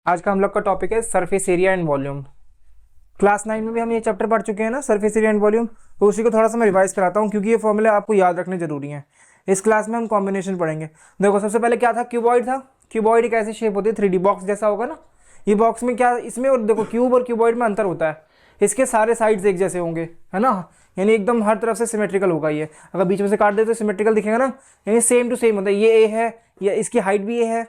आज का हम लोग का टॉपिक है surface area and volume. Class 9 में भी हम ये चैप्टर पढ़ चुके हैं ना, सरफेस एरिया एंड वॉल्यूम। तो उसी को थोड़ा सा मैं रिवाइज कराता हूँ क्योंकि ये फॉर्मूले आपको याद रखने जरूरी हैं। इस क्लास में हम कॉम्बिनेशन पढ़ेंगे। देखो सबसे पहले क्या था, क्यूबॉइड था। क्यूबॉइड एक ऐसी शेप होती है 3D बॉक्स जैसा होगा ना। ये बॉक्स में क्या, इसमें और देखो क्यूब और क्यूबॉइड में अंतर होता है। इसके सारे साइड्स एक जैसे होंगे, है ना, यानी एकदम हर तरफ से सिमेट्रिकल होगा। ये अगर बीच में से काट दे तो सिमेट्रिकल दिखेगा ना, यानी सेम टू सेम होता है। ये ए है, ये इसकी हाइट भी ए है,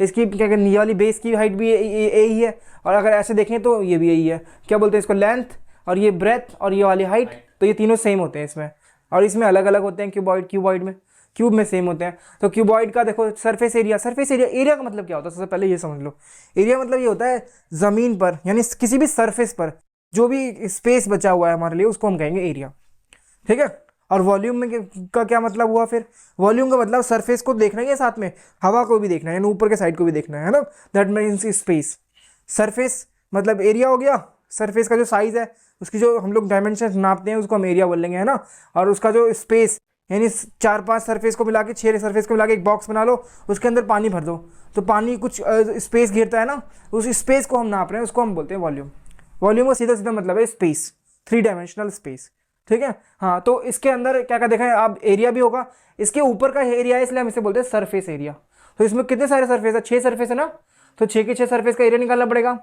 इसकी क्या कहते हैं, ये वाली बेस की हाइट भी ए ही है। और अगर ऐसे देखें तो ये भी यही है, क्या बोलते हैं इसको, लेंथ, और ये ब्रेथ और ये वाली हाइट। तो ये तीनों सेम होते हैं इसमें, और इसमें अलग अलग होते हैं। क्यूबॉइड में, क्यूब में सेम होते हैं। तो क्यूबॉइड का देखो सरफेस एरिया, एरिया का मतलब क्या होता है, सबसे पहले ये समझ लो। एरिया मतलब ये होता है ज़मीन पर, यानी किसी भी सरफेस पर जो भी स्पेस बचा हुआ है हमारे लिए, उसको हम कहेंगे एरिया। ठीक है। और वॉल्यूम में का क्या मतलब हुआ फिर? वॉल्यूम का मतलब सरफेस को देखना है, साथ में हवा को भी देखना है, यानी ऊपर के साइड को भी देखना है ना। That means space. सरफेस मतलब एरिया हो गया। सरफेस का जो साइज है, उसकी जो हम लोग डायमेंशन नापते हैं, उसको हम एरिया बोल लेंगे, है ना। और उसका जो स्पेस, यानी 4-5 सरफेस को मिला के, 6 सरफेस को मिला के एक बॉक्स बना लो, उसके अंदर पानी भर दो, तो पानी कुछ स्पेस घेरता है ना, उस स्पेस को हम नाप रहे हैं, उसको हम बोलते हैं वॉल्यूम। वॉल्यूम का सीधा सीधा मतलब है स्पेस, 3 डायमेंशनल स्पेस। ठीक है। हाँ, तो इसके अंदर क्या क्या देखा है आप, एरिया भी होगा। इसके ऊपर का एरिया है, इसलिए हम इसे बोलते हैं सरफेस एरिया। तो इसमें कितने सारे सरफेस है? 6 सरफेस है ना, तो 6 के 6 सरफेस का एरिया निकालना पड़ेगा।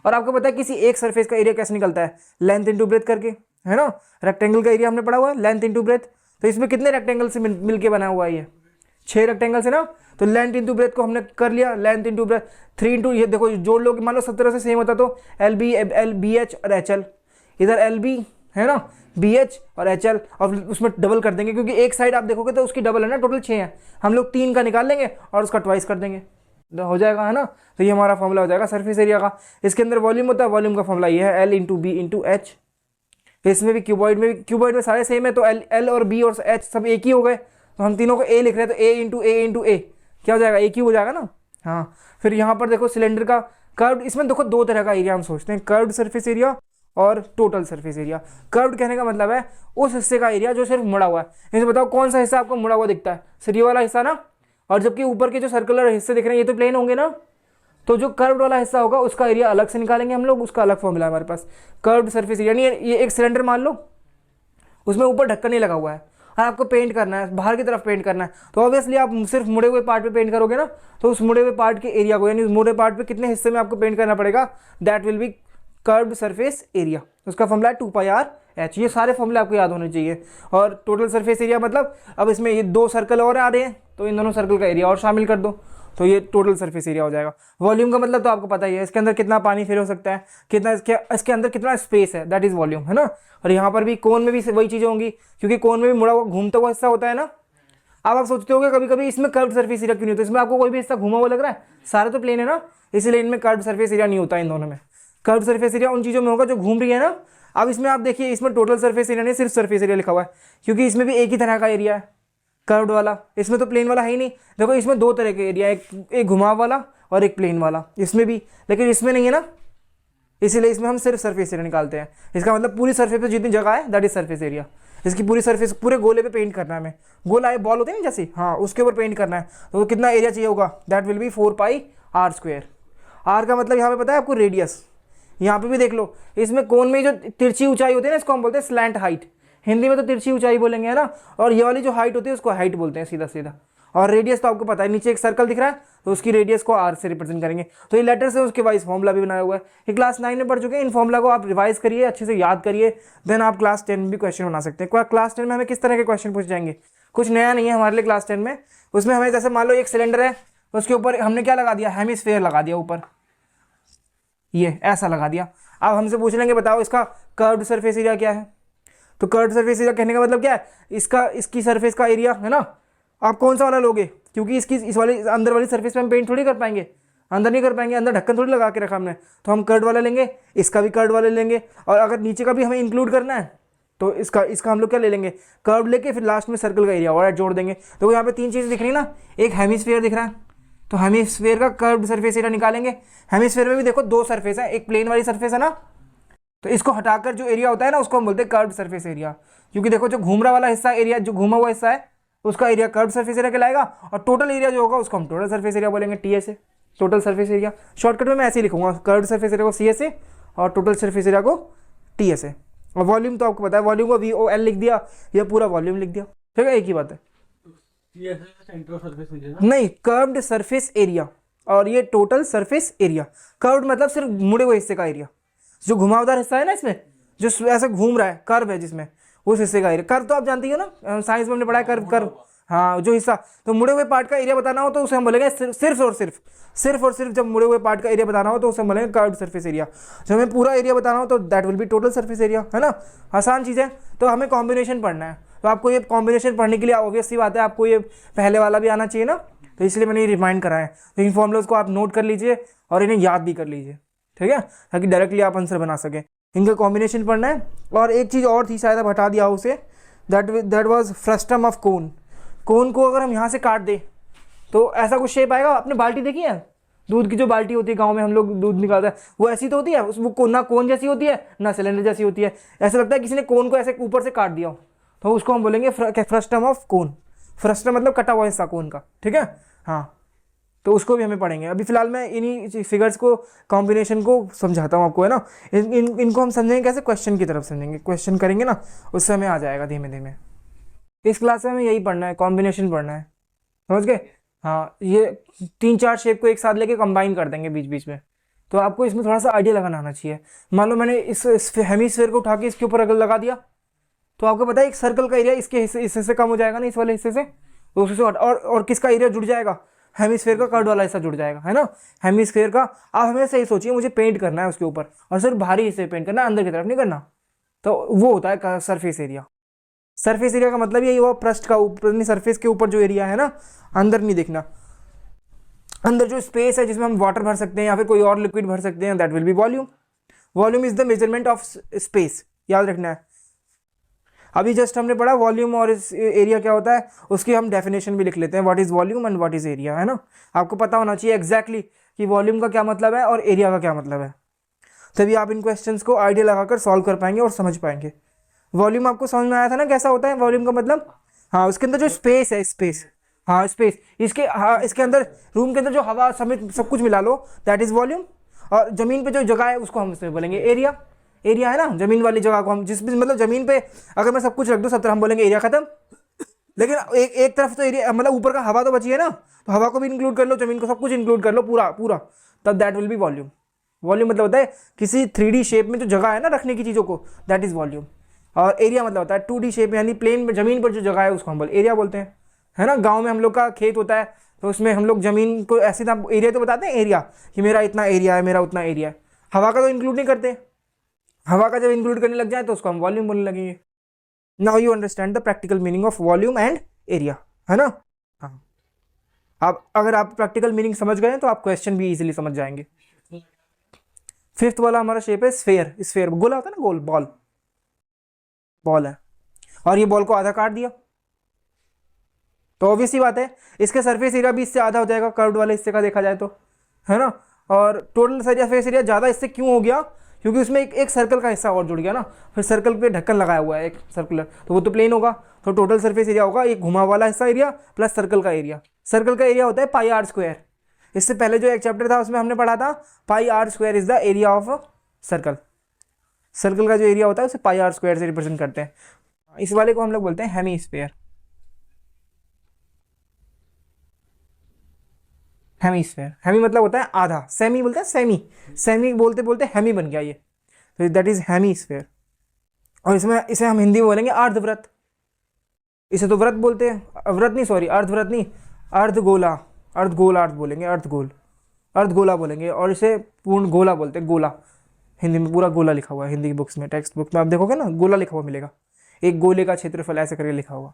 और आपको पता है किसी एक सरफेस का एरिया कैसे निकलता है? लेंथ इंटू ब्रेथ करके, है ना। रेक्टेंगल का एरिया हमने पढ़ा हुआ है, लेंथ इंटू ब्रेथ। तो इसमें कितने रेक्टेंगल से मिल के बना हुआ है? ये 6 रेक्टेंगल से ना। तो लेंथ इंटू ब्रेथ को हमने कर लिया, लेंथ इंटू ब्रेथ 3 इंटू, ये देखो जोड़ लो, मान लो 17 से सेम होता तो LB और HL, इधर LB है ना, BH और HL, और उसमें डबल कर देंगे क्योंकि एक साइड आप देखोगे तो उसकी डबल है ना, टोटल 6 है। हम लोग 3 का निकाल लेंगे और उसका ट्वाइस कर देंगे, तो हो जाएगा, है ना। तो ये हमारा फॉर्मूला हो जाएगा सरफेस एरिया का। इसके अंदर वॉल्यूम होता है, वॉल्यूम का फॉर्मूला ये है L/B/H। इसमें भी क्यूबॉइड में सारे सेम है, तो L और B और H सब एक ही हो गए, तो हम तीनों को A लिख रहे हैं, तो A/A क्या हो जाएगा? एक ही हो जाएगा ना। हाँ, फिर यहाँ पर देखो सिलेंडर का कर्व, इसमें देखो 2 तरह का एरिया हम सोचते हैं, कर्व्ड सरफेस एरिया और टोटल सरफेस एरिया। कर्व्ड कहने का मतलब है उस हिस्से का एरिया जो सिर्फ मुड़ा हुआ है। इसे बताओ कौन सा हिस्सा आपको मुड़ा हुआ दिखता है? सिर्फ ये वाला हिस्सा ना, और जबकि ऊपर के जो सर्कुलर हिस्से दिख रहे हैं ये तो प्लेन होंगे ना। तो जो कर्व्ड वाला हिस्सा होगा उसका एरिया अलग से निकालेंगे हम लोग, उसका अलग फॉर्मूला है हमारे पास। कर्व्ड सरफेस एरिया, यानी ये एक सिलेंडर मान लो, उसमें ऊपर ढक्कन नहीं लगा हुआ है और आपको पेंट करना है, बाहर की तरफ पेंट करना है, तो ऑब्वियसली आप सिर्फ मुड़े हुए पार्ट पे पेंट करोगे ना। तो उस मुड़े हुए पार्ट के एरिया को, यानी उस मुड़े पार्ट पे कितने हिस्से में आपको पेंट करना पड़ेगा, that will be curved surface area. उसका फॉर्मूला है 2πr/h। ये सारे फॉर्मूले आपको याद होने चाहिए। और टोटल सरफेस एरिया मतलब, अब इसमें ये 2 सर्कल और आ रहे हैं, तो इन दोनों सर्कल का एरिया और शामिल कर दो, तो ये टोटल सरफेस एरिया हो जाएगा। वॉल्यूम का मतलब तो आपको पता ही है, इसके अंदर कितना पानी फिल हो सकता है, कितना इसके अंदर कितना स्पेस है, दैट इज वॉल्यूम, है ना। और यहाँ पर भी कोन में भी वही चीज़ें होंगी, क्योंकि कोन में भी मुड़ा हुआ घूमता हुआ हिस्सा होता है ना। अब आप सोचते होंगे कभी कभी इसमें कर्व्ड सरफेस एरिया क्यों नहीं होता, इसमें आपको कोई भी हिस्सा घुमा हुआ लग रहा है? सारे तो प्लेन है ना, इसीलिए इनमें कर्व्ड सरफेस एरिया नहीं होता। इन दोनों में कर्व्ड सरफेस एरिया उन चीज़ों में होगा जो घूम रही है ना। अब इसमें आप देखिए, इसमें टोटल सरफेस एरिया नहीं, सिर्फ सरफेस एरिया लिखा हुआ है, क्योंकि इसमें भी एक ही तरह का एरिया है, कर्व्ड वाला। इसमें तो प्लेन वाला है ही नहीं। देखो इसमें 2 तरह के एरिया, एक घुमाव वाला और एक प्लेन वाला, इसमें भी, लेकिन इसमें नहीं है ना, इसीलिए इसमें हम सिर्फ सरफेस एरिया निकालते हैं। इसका मतलब पूरी सरफेस पे जितनी जगह है दैट इज सरफेस एरिया। इसकी पूरी सरफेस, पूरे गोले पे पेंट करना है हमें, गोला बॉल होते हैं ना जैसे, हाँ उसके ऊपर पेंट करना है, तो कितना एरिया चाहिए होगा? That will be 4πr²। Are का मतलब यहाँ पे पता है आपको, रेडियस। यहाँ पे भी देख लो, इसमें कोन में जो तिरछी ऊंचाई होती है ना, इसको हम बोलते हैं स्लैंट हाइट। हिंदी में तो तिरछी ऊंचाई बोलेंगे, है ना। और ये वाली जो हाइट होती है उसको हाइट बोलते हैं, सीधा सीधा। और रेडियस तो आपको पता है, नीचे एक सर्कल दिख रहा है तो उसकी रेडियस को आर से रिप्रेजेंट करेंगे। तो ये लेटर से उसके वाइज फॉर्मूला भी बनाया हुआ है। ये क्लास 9 में पढ़ चुके हैं। इन फॉर्मूला को आप रिवाइज करिए, अच्छे से याद करिए, देन आप क्लास 10 में भी क्वेश्चन बना सकते हैं। क्लास 10 में हमें किस तरह के क्वेश्चन पूछ जाएंगे? कुछ नया नहीं है हमारे लिए क्लास 10 में। उसमें हमें जैसे मान लो एक सिलेंडर है, उसके ऊपर हमने क्या लगा दिया, हेमिस्फेयर लगा दिया ऊपर, ये ऐसा लगा दिया। अब हमसे पूछ लेंगे बताओ इसका कर्व्ड सरफेस एरिया क्या है। तो कर्व्ड सरफेस एरिया कहने का मतलब क्या है, इसकी सरफेस का एरिया, है ना। आप कौन सा वाला लोगे, क्योंकि इस वाली अंदर वाली सरफेस पे हम पेंट थोड़ी कर पाएंगे, अंदर नहीं कर पाएंगे, अंदर ढक्कन थोड़ी लगा के रखा हमने, तो हम कर्व्ड वाला लेंगे, इसका भी कर्व्ड वाला लेंगे। और अगर नीचे का भी हमें इंक्लूड करना है तो इसका हम लोग क्या ले लेंगे, कर्व्ड लेके फिर लास्ट में सर्कल का एरिया और जोड़ देंगे। तो यहाँ पे 3 चीज़ें दिख रही है ना, एक हेमिस्फीयर दिख रहा है, तो हेमिस्फीयर का कर्व्ड सरफेस एरिया निकालेंगे। हेमिस्फीयर में भी देखो 2 सरफेस है, एक प्लेन वाली सरफेस है ना, तो इसको हटाकर जो एरिया होता है ना उसको हम बोलते हैं कर्व्ड सरफेस एरिया। क्योंकि देखो जो घूम रहा वाला हिस्सा एरिया, जो घूमा हुआ हिस्सा है, उसका एरिया कर्व्ड सरफेस एरिया कहलाएगा, और टोटल एरिया जो होगा उसको हम टोटल सरफेस एरिया बोलेंगे, TA से। Total surface area. शॉर्टकट में मैं ऐसे ही लिखूंगा, कर्व्ड सरफेस एरिया को CSA और टोटल सरफेस एरिया को TSA। और वॉल्यूम तो आपको पता है, वॉल्यूम को VOL लिख दिया या पूरा वॉल्यूम लिख दिया, ठीक है, एक ही बात है। नहीं, कर्व्ड सरफेस एरिया और ये टोटल सरफेस एरिया। कर्व्ड मतलब सिर्फ मुड़े हुए हिस्से का एरिया, जो घुमावदार हिस्सा है ना इसमें, जो ऐसे घूम रहा है, कर्व है जिसमें, उस हिस्से का एरिया। कर्व तो आप जानती हो ना, साइंस में हमने पढ़ा है कर्व। कर्व हाँ, जो हिस्सा, तो मुड़े हुए पार्ट का एरिया बताना हो तो उसे हम बोलेंगे सिर्फ और सिर्फ जब मुड़े हुए पार्ट का एरिया बताना हो तो उसे हम बोलेंगे कर्व्ड सरफेस एरिया। जब हमें पूरा एरिया बताना हो तो that will be total surface area, है ना। आसान चीज़ है। तो हमें कॉम्बिनेशन पढ़ना है, तो आपको ये कॉम्बिनेशन पढ़ने के लिए ऑब्वियस सी बात है आपको ये पहले वाला भी आना चाहिए ना, तो इसलिए मैंने ये रिमाइंड करा है। तो इन फॉर्मूलाज को आप नोट कर लीजिए और इन्हें याद भी कर लीजिए, ठीक है, ताकि डायरेक्टली आप आंसर बना सकें। इनका कॉम्बिनेशन पढ़ना है। और एक चीज़ और थी, शायद अब हटा दिया उसे, that was frustum of cone. Cone को अगर हम यहाँ से काट दें तो ऐसा कुछ शेप आएगा। आपने बाल्टी देखी है, दूध की जो बाल्टी होती है, गांव में हम लोग दूध निकालते हैं, वो ऐसी तो होती है, वो ना कोन जैसी होती है ना सिलेंडर जैसी होती है। ऐसा लगता है किसी ने कोन को ऐसे ऊपर से काट दिया हो, तो उसको हम बोलेंगे फ्रस्टम ऑफ कोन। फ्रस्टम मतलब कटा हुआ हिस्सा कोन का, ठीक है। हाँ, तो उसको भी हमें पढ़ेंगे। अभी फिलहाल मैं इन्हीं फिगर्स को, कॉम्बिनेशन को समझाता हूँ आपको, है ना। इनको हम समझेंगे कैसे, क्वेश्चन की तरफ समझेंगे, क्वेश्चन करेंगे ना, उससे हमें आ जाएगा धीमे धीमे। इस क्लास में हमें यही पढ़ना है, कॉम्बिनेशन पढ़ना है, समझ गए। हाँ, ये 3-4 शेप को एक साथ लेके कंबाइन कर देंगे बीच बीच में, तो आपको इसमें थोड़ा सा आइडिया लगाना आना चाहिए। मान लो मैंने इस हेमीस्फीयर को उठा के इसके ऊपर अगर लगा दिया, तो आपको पता है एक सर्कल का एरिया इसके हिस्से, इस हिस्से से कम हो जाएगा ना, इस वाले हिस्से से, तो उससे और किसका एरिया जुड़ जाएगा, हेमीस्फीयर का कर्व वाला हिस्सा जुड़ जाएगा, है ना। हेमीस्फीयर का आप हमेशा ही सोचिए, मुझे पेंट करना है उसके ऊपर, और सिर्फ बाहरी हिस्से पेंट करना है, अंदर की तरफ नहीं करना। तो वो होता है सरफेस एरिया। सरफेस एरिया का मतलब यही हुआ, पृष्ठ का ऊपर, सरफेस के ऊपर जो एरिया है ना, अंदर नहीं देखना। अंदर जो स्पेस है जिसमें हम वाटर भर सकते हैं या फिर कोई और लिक्विड भर सकते हैं, that will be volume. Volume is the measurement of space, याद रखना है। अभी जस्ट हमने पढ़ा वॉल्यूम और इस एरिया क्या होता है, उसकी हम डेफिनेशन भी लिख लेते हैं, what is volume and what is area, है ना। आपको पता होना चाहिए एग्जैक्टली कि वॉल्यूम का क्या मतलब है और एरिया का क्या मतलब है, तभी आप इन क्वेश्चंस को आइडिया लगाकर सॉल्व कर पाएंगे और समझ पाएंगे। वॉल्यूम आपको समझ में आया था ना, कैसा होता है वॉल्यूम का मतलब। हाँ, उसके अंदर जो स्पेस है, स्पेस, हाँ स्पेस, इसके अंदर, रूम के अंदर जो हवा समेत सब कुछ मिला लो, दैट इज वॉल्यूम। और जमीन पे जो जगह है उसको हम इसमें बोलेंगे एरिया। एरिया है ना, जमीन वाली जगह को हम जिस भी, मतलब जमीन पे अगर मैं सब कुछ रख दूँ सब तरफ, हम बोलेंगे एरिया खत्म। लेकिन एक तरफ तो एरिया, मतलब ऊपर का हवा तो बची है ना, तो हवा को भी इंक्लूड कर लो, जमीन को, सब कुछ इंक्लूड कर लो, पूरा पूरा, तब that will be volume. Volume मतलब होता है किसी 3D शेप में जो जगह है ना रखने की चीज़ों को, दैट इज वॉल्यूम। और एरिया मतलब होता है 2D शेप, यानी प्लेन में जमीन पर जो जगह है उसको हम एरिया बोलते हैं, है ना। गांव में हम लोग का खेत होता है, तो उसमें हम लोग जमीन को ऐसे ना एरिया तो बताते हैं, एरिया कि मेरा इतना एरिया है, मेरा उतना एरिया है। हवा का तो इंक्लूड नहीं करते, हवा का जब इंक्लूड करने लग जाए तो उसको हम वॉल्यूम बोलने लगेंगे। Now you understand the practical meaning of volume and area, है ना। हाँ, अब अगर आप प्रैक्टिकल मीनिंग समझ गए तो आप क्वेश्चन भी इजीली समझ जाएंगे। फिफ्थ वाला हमारा शेप है स्फेयर। स्फेयर गोला होता है ना, गोल, बॉल, बॉल है, और ये बॉल को आधा काट दिया, तो ऑब्वियस सी बात है इसके सरफेस एरिया भी इससे आधा हो जाएगा, कर्व्ड वाले हिस्से का देखा जाए तो, है ना। और टोटल सरफेस एरिया ज़्यादा इससे क्यों हो गया, क्योंकि उसमें एक सर्कल का हिस्सा और जुड़ गया ना, फिर सर्कल पे ढक्कन लगाया हुआ है एक सर्कुलर, तो वो तो प्लेन होगा, तो टोटल सरफेस एरिया होगा एक घुमा वाला हिस्सा एरिया प्लस सर्कल का एरिया। सर्कल का एरिया होता है पाई आर स्क्वायर। इससे पहले जो एक चैप्टर था उसमें हमने पढ़ा था pi are square is the area of circle. Circle का जो एरिया होता है उसे पाई आर स्क्वायर से रिप्रेजेंट करते हैं। इस वाले को हम लोग बोलते हैं हेमी स्फीयर। हेमीस्फेयर, हेमी मतलब होता है आधा, सेमी बोलते हैं, सेमी, सेमी बोलते बोलते हेमी बन गया ये, तो दैट इज हेमीस्फेयर। और इसमें इसे हम हिंदी में बोलेंगे अर्धव्रत। इसे तो व्रत बोलते हैं, व्रत नहीं, सॉरी, अर्धव्रत नहीं, अर्धगोला, अर्धगोल, अर्ध बोलेंगे, अर्धगोल, अर्धगोला बोलेंगे। और इसे पूर्ण गोला बोलते हैं, गोला, हिंदी में पूरा गोला लिखा हुआ है, हिंदी की बुक्स में, टेक्स्ट बुक में आप देखोगे ना गोला लिखा हुआ मिलेगा, एक गोले का क्षेत्रफल ऐसे करके लिखा हुआ,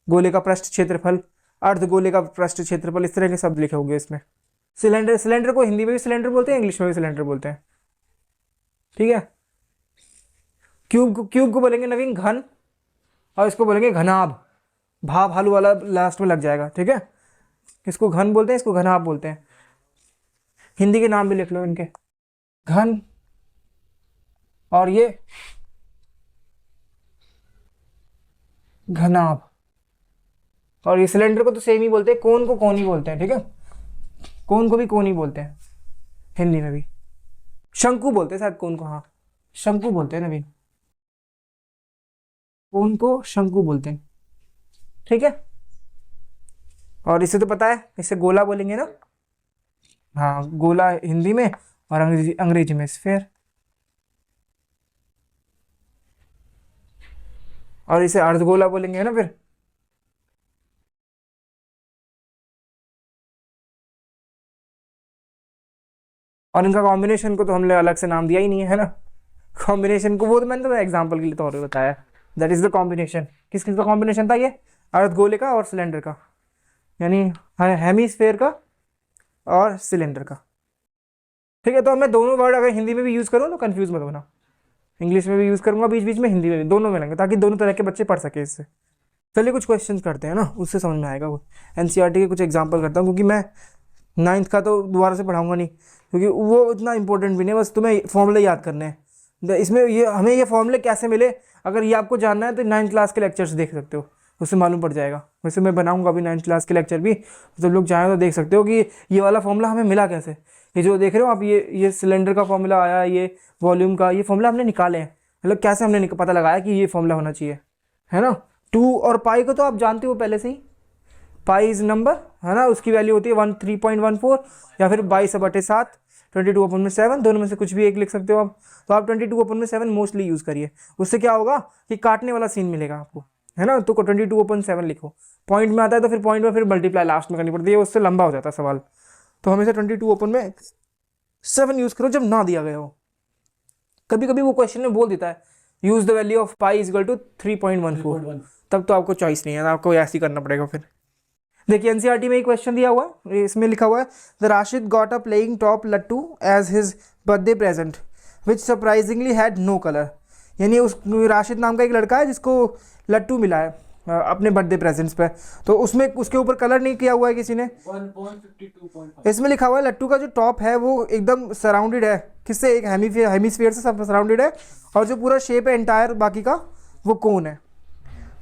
गोले का पृष्ठ क्षेत्रफल, अर्धगोले का पृष्ठ क्षेत्रफल, इस तरह के शब्द लिखे होंगे इसमें। सिलेंडर, सिलेंडर को हिंदी में भी सिलेंडर बोलते हैं, इंग्लिश में भी सिलेंडर बोलते हैं, ठीक है। क्यूब, क्यूब को बोलेंगे नवीन घन, और इसको बोलेंगे घनाभ, भाव भालू वाला लास्ट में लग जाएगा, ठीक है। इसको घन बोलते हैं, इसको घनाभ बोलते हैं। हिंदी के नाम भी लिख लो इनके, घन, और ये घनाभ। और ये सिलेंडर को तो सेम ही बोलते हैं, कोन को कोन ही बोलते हैं, ठीक है। कोन को भी कोन ही बोलते हैं हिंदी में भी, शंकु बोलते हैं शायद कोन को, हाँ शंकु बोलते हैं नवीन, कोन को शंकु बोलते हैं, ठीक है। और इसे तो पता है, इसे गोला बोलेंगे ना, हाँ गोला हिंदी में, और अंग्रेजी में स्फेयर, और इसे अर्धगोला बोलेंगे ना फिर। और इनका कॉम्बिनेशन को तो हमने अलग से नाम दिया ही नहीं है ना, कॉम्बिनेशन को वो तो मैंने तो एग्जांपल के लिए तौर पे बताया, दैट इज द कॉम्बिनेशन। किस किस का कॉम्बिनेशन था ये, अर्धगोले का और सिलेंडर का, यानी हेमीस्फेयर का और सिलेंडर का, ठीक है। तो मैं दोनों वर्ड अगर हिंदी में भी यूज़ करूँ तो कंफ्यूज मत होना, इंग्लिश में भी यूज़ करूँगा बीच बीच में, हिंदी में भी, दोनों में लेंगे ताकि दोनों तरह के बच्चे पढ़ सके इससे। चलिए कुछ क्वेश्चंस करते हैं ना, उससे समझ में आएगा। वो एनसीईआरटी के कुछ एग्जांपल करता हूँ, क्योंकि मैं 9th का तो दोबारा से पढ़ाऊंगा नहीं, क्योंकि वो उतना इंपॉर्टेंट भी नहीं, बस तुम्हें फॉर्मूले याद करने हैं। इसमें ये हमें ये फॉर्मूले कैसे मिले, अगर ये आपको जानना है तो 9th क्लास के लेक्चर्स देख सकते हो, उससे मालूम पड़ जाएगा। वैसे मैं बनाऊंगा अभी 9th क्लास के लेक्चर भी, तो लोग चाहें तो देख सकते हो कि ये वाला फॉर्मूला हमें मिला कैसे। ये जो देख रहे हो आप, ये सिलेंडर का फॉर्मूला आया, ये वॉल्यूम का, ये फॉर्मूला हमने निकाले हैं, मतलब कैसे हमने पता लगाया कि ये फॉर्मूला होना चाहिए, है ना। 2 और पाई को तो आप जानते हो पहले से ही, पाई इज नंबर, है ना, उसकी वैल्यू होती है 13.14, या फिर 22/7, 22/7, दोनों में से कुछ भी एक लिख सकते हो आप। तो आप 22/7 मोस्टली यूज़ करिए, उससे क्या होगा कि काटने वाला सीन मिलेगा आपको, है ना। तो 22/7 लिखो, पॉइंट में आता है तो फिर पॉइंट में फिर मल्टीप्लाई लास्ट में करनी पड़ती है, उससे लंबा हो जाता है सवाल। तो हमेशा 22/7 यूज़ करो जब ना दिया गया हो। कभी कभी वो क्वेश्चन में बोल देता है use the value of pi is equal to 3.14, तब तो आपको चॉइस नहीं है, आपको ऐसे ही करना पड़ेगा फिर। देखिए एनसीईआरटी में एक क्वेश्चन दिया हुआ है, इसमें लिखा हुआ है the Rashid got a playing top लट्टू as his birthday present which surprisingly had no colour, यानी उस राशिद नाम का एक लड़का है जिसको लट्टू मिला है अपने बर्थडे प्रेजेंट्स पे, तो उसमें उसके ऊपर कलर नहीं किया हुआ है किसी ने। 1.52. इसमें लिखा हुआ है लट्टू का जो टॉप है वो एकदम सराउंडेड है, किससे, एक हेमीस्फीयर से सब सराउंडेड है, और जो पूरा शेप है एंटायर बाकी का वो कोन है।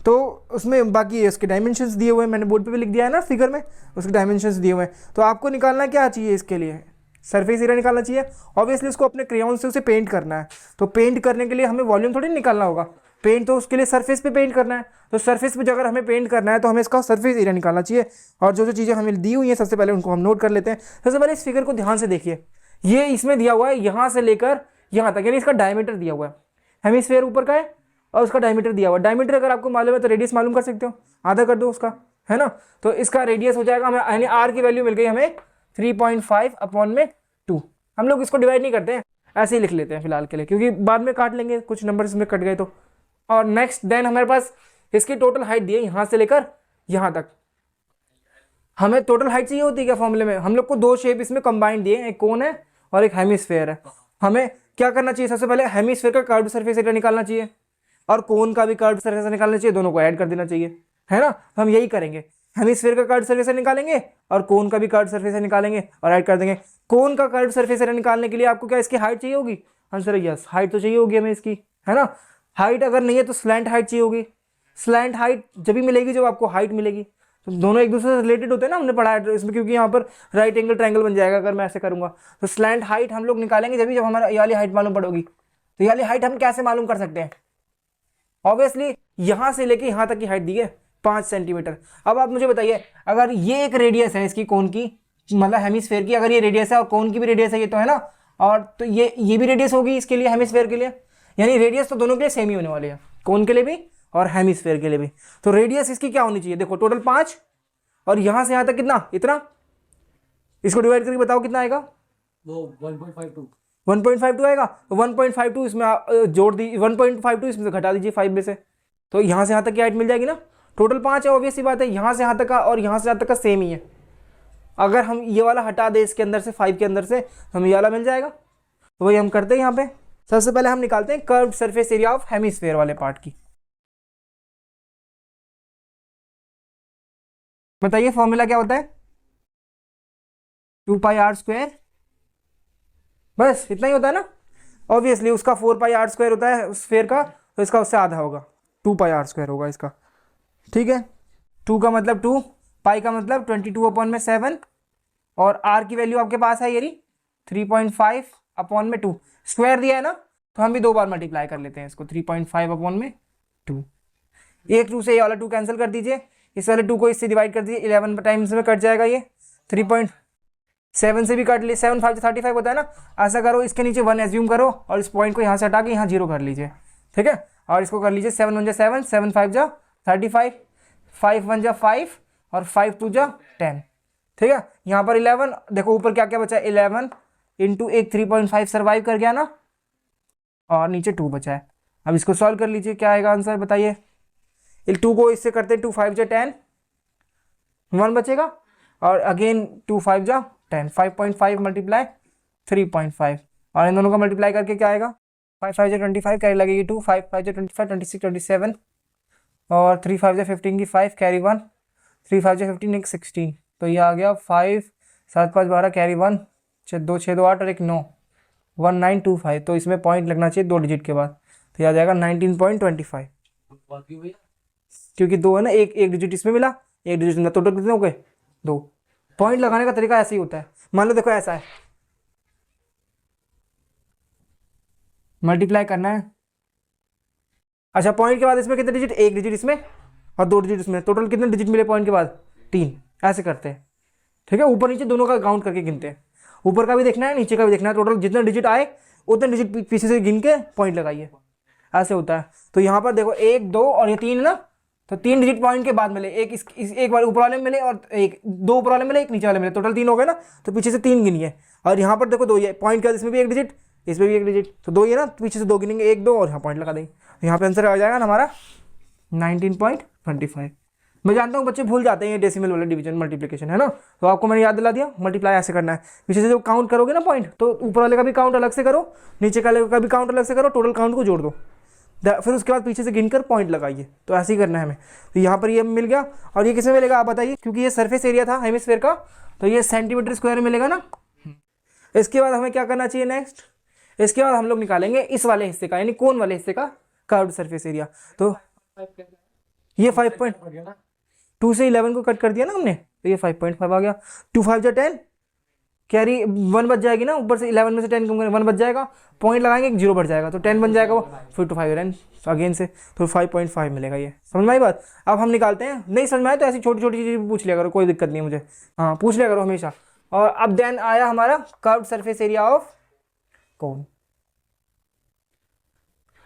तो उसमें बाकी उसके डायमेंशंस दिए हुए हैं, मैंने बोर्ड पे भी लिख दिया है ना फिगर में, उसके डायमेंशंस दिए हुए हैं। तो आपको निकालना क्या चाहिए इसके लिए, सरफेस एरिया निकालना चाहिए। ऑब्वियसली उसको अपने क्रेयॉन से उसे पेंट करना है, तो पेंट करने के लिए हमें वॉल्यूम थोड़ी निकालना होगा, पेंट तो उसके लिए सरफेस पे पेंट करना है। तो सरफेस पे अगर हमें पेंट करना है तो हमें इसका सरफेस एरिया निकालना चाहिए। और जो जो चीज़ें हमें दी हुई हैं सबसे पहले उनको हम नोट कर लेते हैं। सबसे पहले इस फिगर को ध्यान से देखिए, ये इसमें दिया हुआ है यहाँ से लेकर यहाँ तक, यानी इसका डायमीटर दिया हुआ है, हेमिस्फीयर ऊपर का है और उसका डायमीटर दिया हुआ है। डायमीटर अगर आपको मालूम है तो रेडियस मालूम कर सकते हो, आधा कर दो उसका, है ना। तो इसका रेडियस हो जाएगा हमें, यानी आर की वैल्यू मिल गई हमें 3.5/2। हम लोग इसको डिवाइड नहीं करते हैं, ऐसे ही लिख लेते हैं फिलहाल के लिए, क्योंकि बाद में काट लेंगे, कुछ नंबर इसमें कट गए तो। और नेक्स्ट देन हमारे पास इसकी टोटल हाइट दी है यहाँ से लेकर यहाँ तक। हमें टोटल हाइट चाहिए होती है क्या फॉर्मूले में, हम लोग को दो शेप इसमें कंबाइंड दिए, एक कोन है और एक हेमिस्फीयर है। हमें क्या करना चाहिए, सबसे पहले हेमिस्फीयर का कर्व्ड सरफेस एरिया निकालना चाहिए और कोन का भी कर्व्ड सरफेस निकालना चाहिए, दोनों को ऐड कर देना चाहिए, है ना। तो हम यही करेंगे, हेमिस्फीयर का कर्व्ड सरफेस निकालेंगे और कोन का भी कर्व्ड सरफेस निकालेंगे और ऐड कर देंगे। कोन का कर्व्ड सरफेस एरिया निकालने के लिए आपको क्या इसकी हाइट चाहिए होगी, आंसर है यस, हाइट तो चाहिए होगी हमें इसकी, है ना। हाइट अगर नहीं है तो स्लैंट हाइट चाहिए होगी। स्लैंट हाइट जब भी मिलेगी जब आपको हाइट मिलेगी, तो दोनों एक दूसरे से रिलेटेड होते हैं ना, हमने पढ़ा है इसमें, क्योंकि यहाँ पर राइट एंगल ट्रायंगल बन जाएगा अगर मैं ऐसे करूँगा। तो स्लैंट हाइट हम लोग निकालेंगे जब हमारा ये वाली हाइट मालूम पड़ेगी। तो ये वाली हाइट हम कैसे मालूम कर सकते हैं, ऑब्वियसली यहाँ से लेके यहाँ तक की हाइट दी है 5 सेंटीमीटर। अब आप मुझे बताइए, अगर ये एक रेडियस है इसकी कोन की, मतलब हेमिस्फीयर की, अगर ये रेडियस है और कोन की भी रेडियस है ये, तो है ना, और तो ये भी रेडियस होगी इसके लिए, हेमिस्फीयर के लिए, यानी रेडियस तो दोनों के लिए सेम ही होने वाली है, कोन के लिए भी और हेमिस्फीयर के लिए भी। तो रेडियस इसकी क्या होनी चाहिए, देखो टोटल 5 और यहाँ से यहाँ तक कितना, इतना, इसको डिवाइड करके बताओ कितना आएगा, वो 1.52 आएगा। तो 1.52 इसमें जोड़ दी, 1.52 इसमें से घटा दीजिए 5 में से, तो यहाँ से यहाँ तक की हाइट मिल जाएगी ना। टोटल 5 है, ऑब्वियस सी बात है, यहाँ से यहाँ तक का और यहाँ से यहाँ तक का सेम ही है। अगर हम ये वाला हटा दें इसके अंदर से, 5 के अंदर से, तो हमें ये वाला मिल जाएगा। तो वही हम करते हैं यहाँ पे। सबसे पहले हम निकालते हैं curved surface area of hemisphere वाले पार्ट की। बताइए फॉर्मूला क्या होता है, 2πr², बस इतना ही होता है ना। ऑब्वियसली उसका 4πr² होता है स्फीयर का, तो इसका उससे आधा होगा, 2πr² होगा इसका, ठीक है। 2 का मतलब 2, पाई का मतलब 22/7, और आर की वैल्यू आपके पास है ये 3.5 अपॉन में 2, स्क्वायर दिया है ना, तो हम भी 2 बार मल्टीप्लाई कर लेते हैं इसको, 3.5 अपॉन में 2। एक 2 से ये वाला 2 कैंसिल कर दीजिए, इस वाले 2 को इससे डिवाइड कर दीजिए, 11 टाइम्स में कट जाएगा ये, 3.7 से भी कट ली, 7 5 35 होता है ना। ऐसा करो, इसके नीचे 1 एज्यूम करो और इस पॉइंट को यहाँ से हटा के यहाँ 0 कर लीजिए, ठीक है। और इसको कर लीजिए 7 1 जा 7, 7 5 जा 35, 5 1 जा 5 और 5 2 जा 10, ठीक है। यहाँ पर 11, देखो ऊपर क्या क्या बचा है, 11 इंटू एक 3.5 सर्वाइव कर गया ना, और नीचे 2 बचा है। अब इसको सॉल्व कर लीजिए, क्या आएगा आंसर बताइए। 2 को इससे करते हैं, 2 5 जा 10, 1 बचेगा, और अगेन 2 5 जा 10, 5.5 मल्टीप्लाई 3.5, और इन दोनों का मल्टीप्लाई करके क्या आएगा, 5 5 जा 25 कैरी लगेगी 2, 5 5 जा 25 26 27, और 3 5 जा 15 की 5 कैरी 1, 3 5 जा 15 एक 16, तो ये आ गया 5 7 5 12 कैरी 1, 2 6 2 8 और एक 9, 1925। तो इसमें पॉइंट लगना चाहिए 2 डिजिट के बाद, तो ये आ जाएगा 19.25, क्योंकि 2 है ना, एक डिजिट इसमें मिला, एक डिजिट मिला, टोटल कितने हो गए 2। पॉइंट लगाने का तरीका ऐसे ही होता है, मान लो देखो ऐसा है, मल्टीप्लाई करना है, अच्छा पॉइंट के बाद इसमें कितने डिजिट, एक डिजिट इसमें और 2 डिजिट इसमें, टोटल कितने डिजिट मिले पॉइंट के बाद 3, ऐसे करते हैं, ठीक है। ऊपर नीचे दोनों का काउंट करके गिनते हैं, ऊपर का भी देखना है नीचे का भी देखना है, टोटल जितने डिजिट आए उतने डिजिट पीछे से गिन के पॉइंट लगाइए, ऐसे होता है। तो यहाँ पर देखो 1 2 और ये 3 ना, तो 3 डिजिट पॉइंट के बाद मिले, एक बार ऊपर वाले में मिले और एक 2 ऊपर वाले मिले, एक नीचे वाले मिले, टोटल 3 हो गए ना, तो पीछे से 3 गिनिए। और यहाँ पर देखो 2 ये पॉइंट का, इसमें भी एक डिजिट, इसमें भी एक डिजिट, तो 2 ये ना, पीछे से 2 गिनेंगे, 1 2 और यहाँ पॉइंट लगा देंगे, तो यहाँ पे आंसर आ जाएगा ना हमारा 19.25। मैं जानता हूँ बच्चे भूल जाते हैं ये डेसिमल वाला डिवीजन मल्टीप्लिकेशन है ना, तो आपको मैंने याद दिला दिया, मल्टीप्लाई ऐसे करना है। पीछे से जो काउंट करोगे ना पॉइंट, तो ऊपर वाले का भी काउंट अलग से करो, नीचे वाले का भी काउंट अलग से करो, टोटल काउंट को जोड़ दो, फिर उसके बाद पीछे से गिनकर पॉइंट लगाइए, तो ऐसे ही करना है हमें। तो यहाँ पर ये मिल गया, और ये किसमें मिलेगा आप बताइए, क्योंकि ये सरफेस एरिया था हेमिस्फेयर का, तो ये सेंटीमीटर स्क्वायर में मिलेगा ना। इसके बाद हमें क्या करना चाहिए नेक्स्ट, इसके बाद हम लोग निकालेंगे इस वाले हिस्से का, यानी कोन वाले हिस्से का कर्व्ड सरफेस एरिया। तो ये 5.2 से 11 को कट कर दिया ना हमने, तो ये 5.5 आ गया, 2 5 जा 10 कैरी 1 बच जाएगी ना, ऊपर से 11 में से 10 कम करें 1 बच जाएगा, पॉइंट लगाएंगे 0 बढ़ जाएगा, तो 10 बन जाएगा वो, फिर 2 5 रन अगेन से, तो 5.5 मिलेगा। ये समझ में आई बात। अब हम निकालते हैं, नहीं समझ में आए तो ऐसी छोटी छोटी चीज़ पूछ लिया करो, कोई दिक्कत नहीं है मुझे, हाँ पूछ लिया करो हमेशा। और अब देन आया हमारा curved surface area of cone.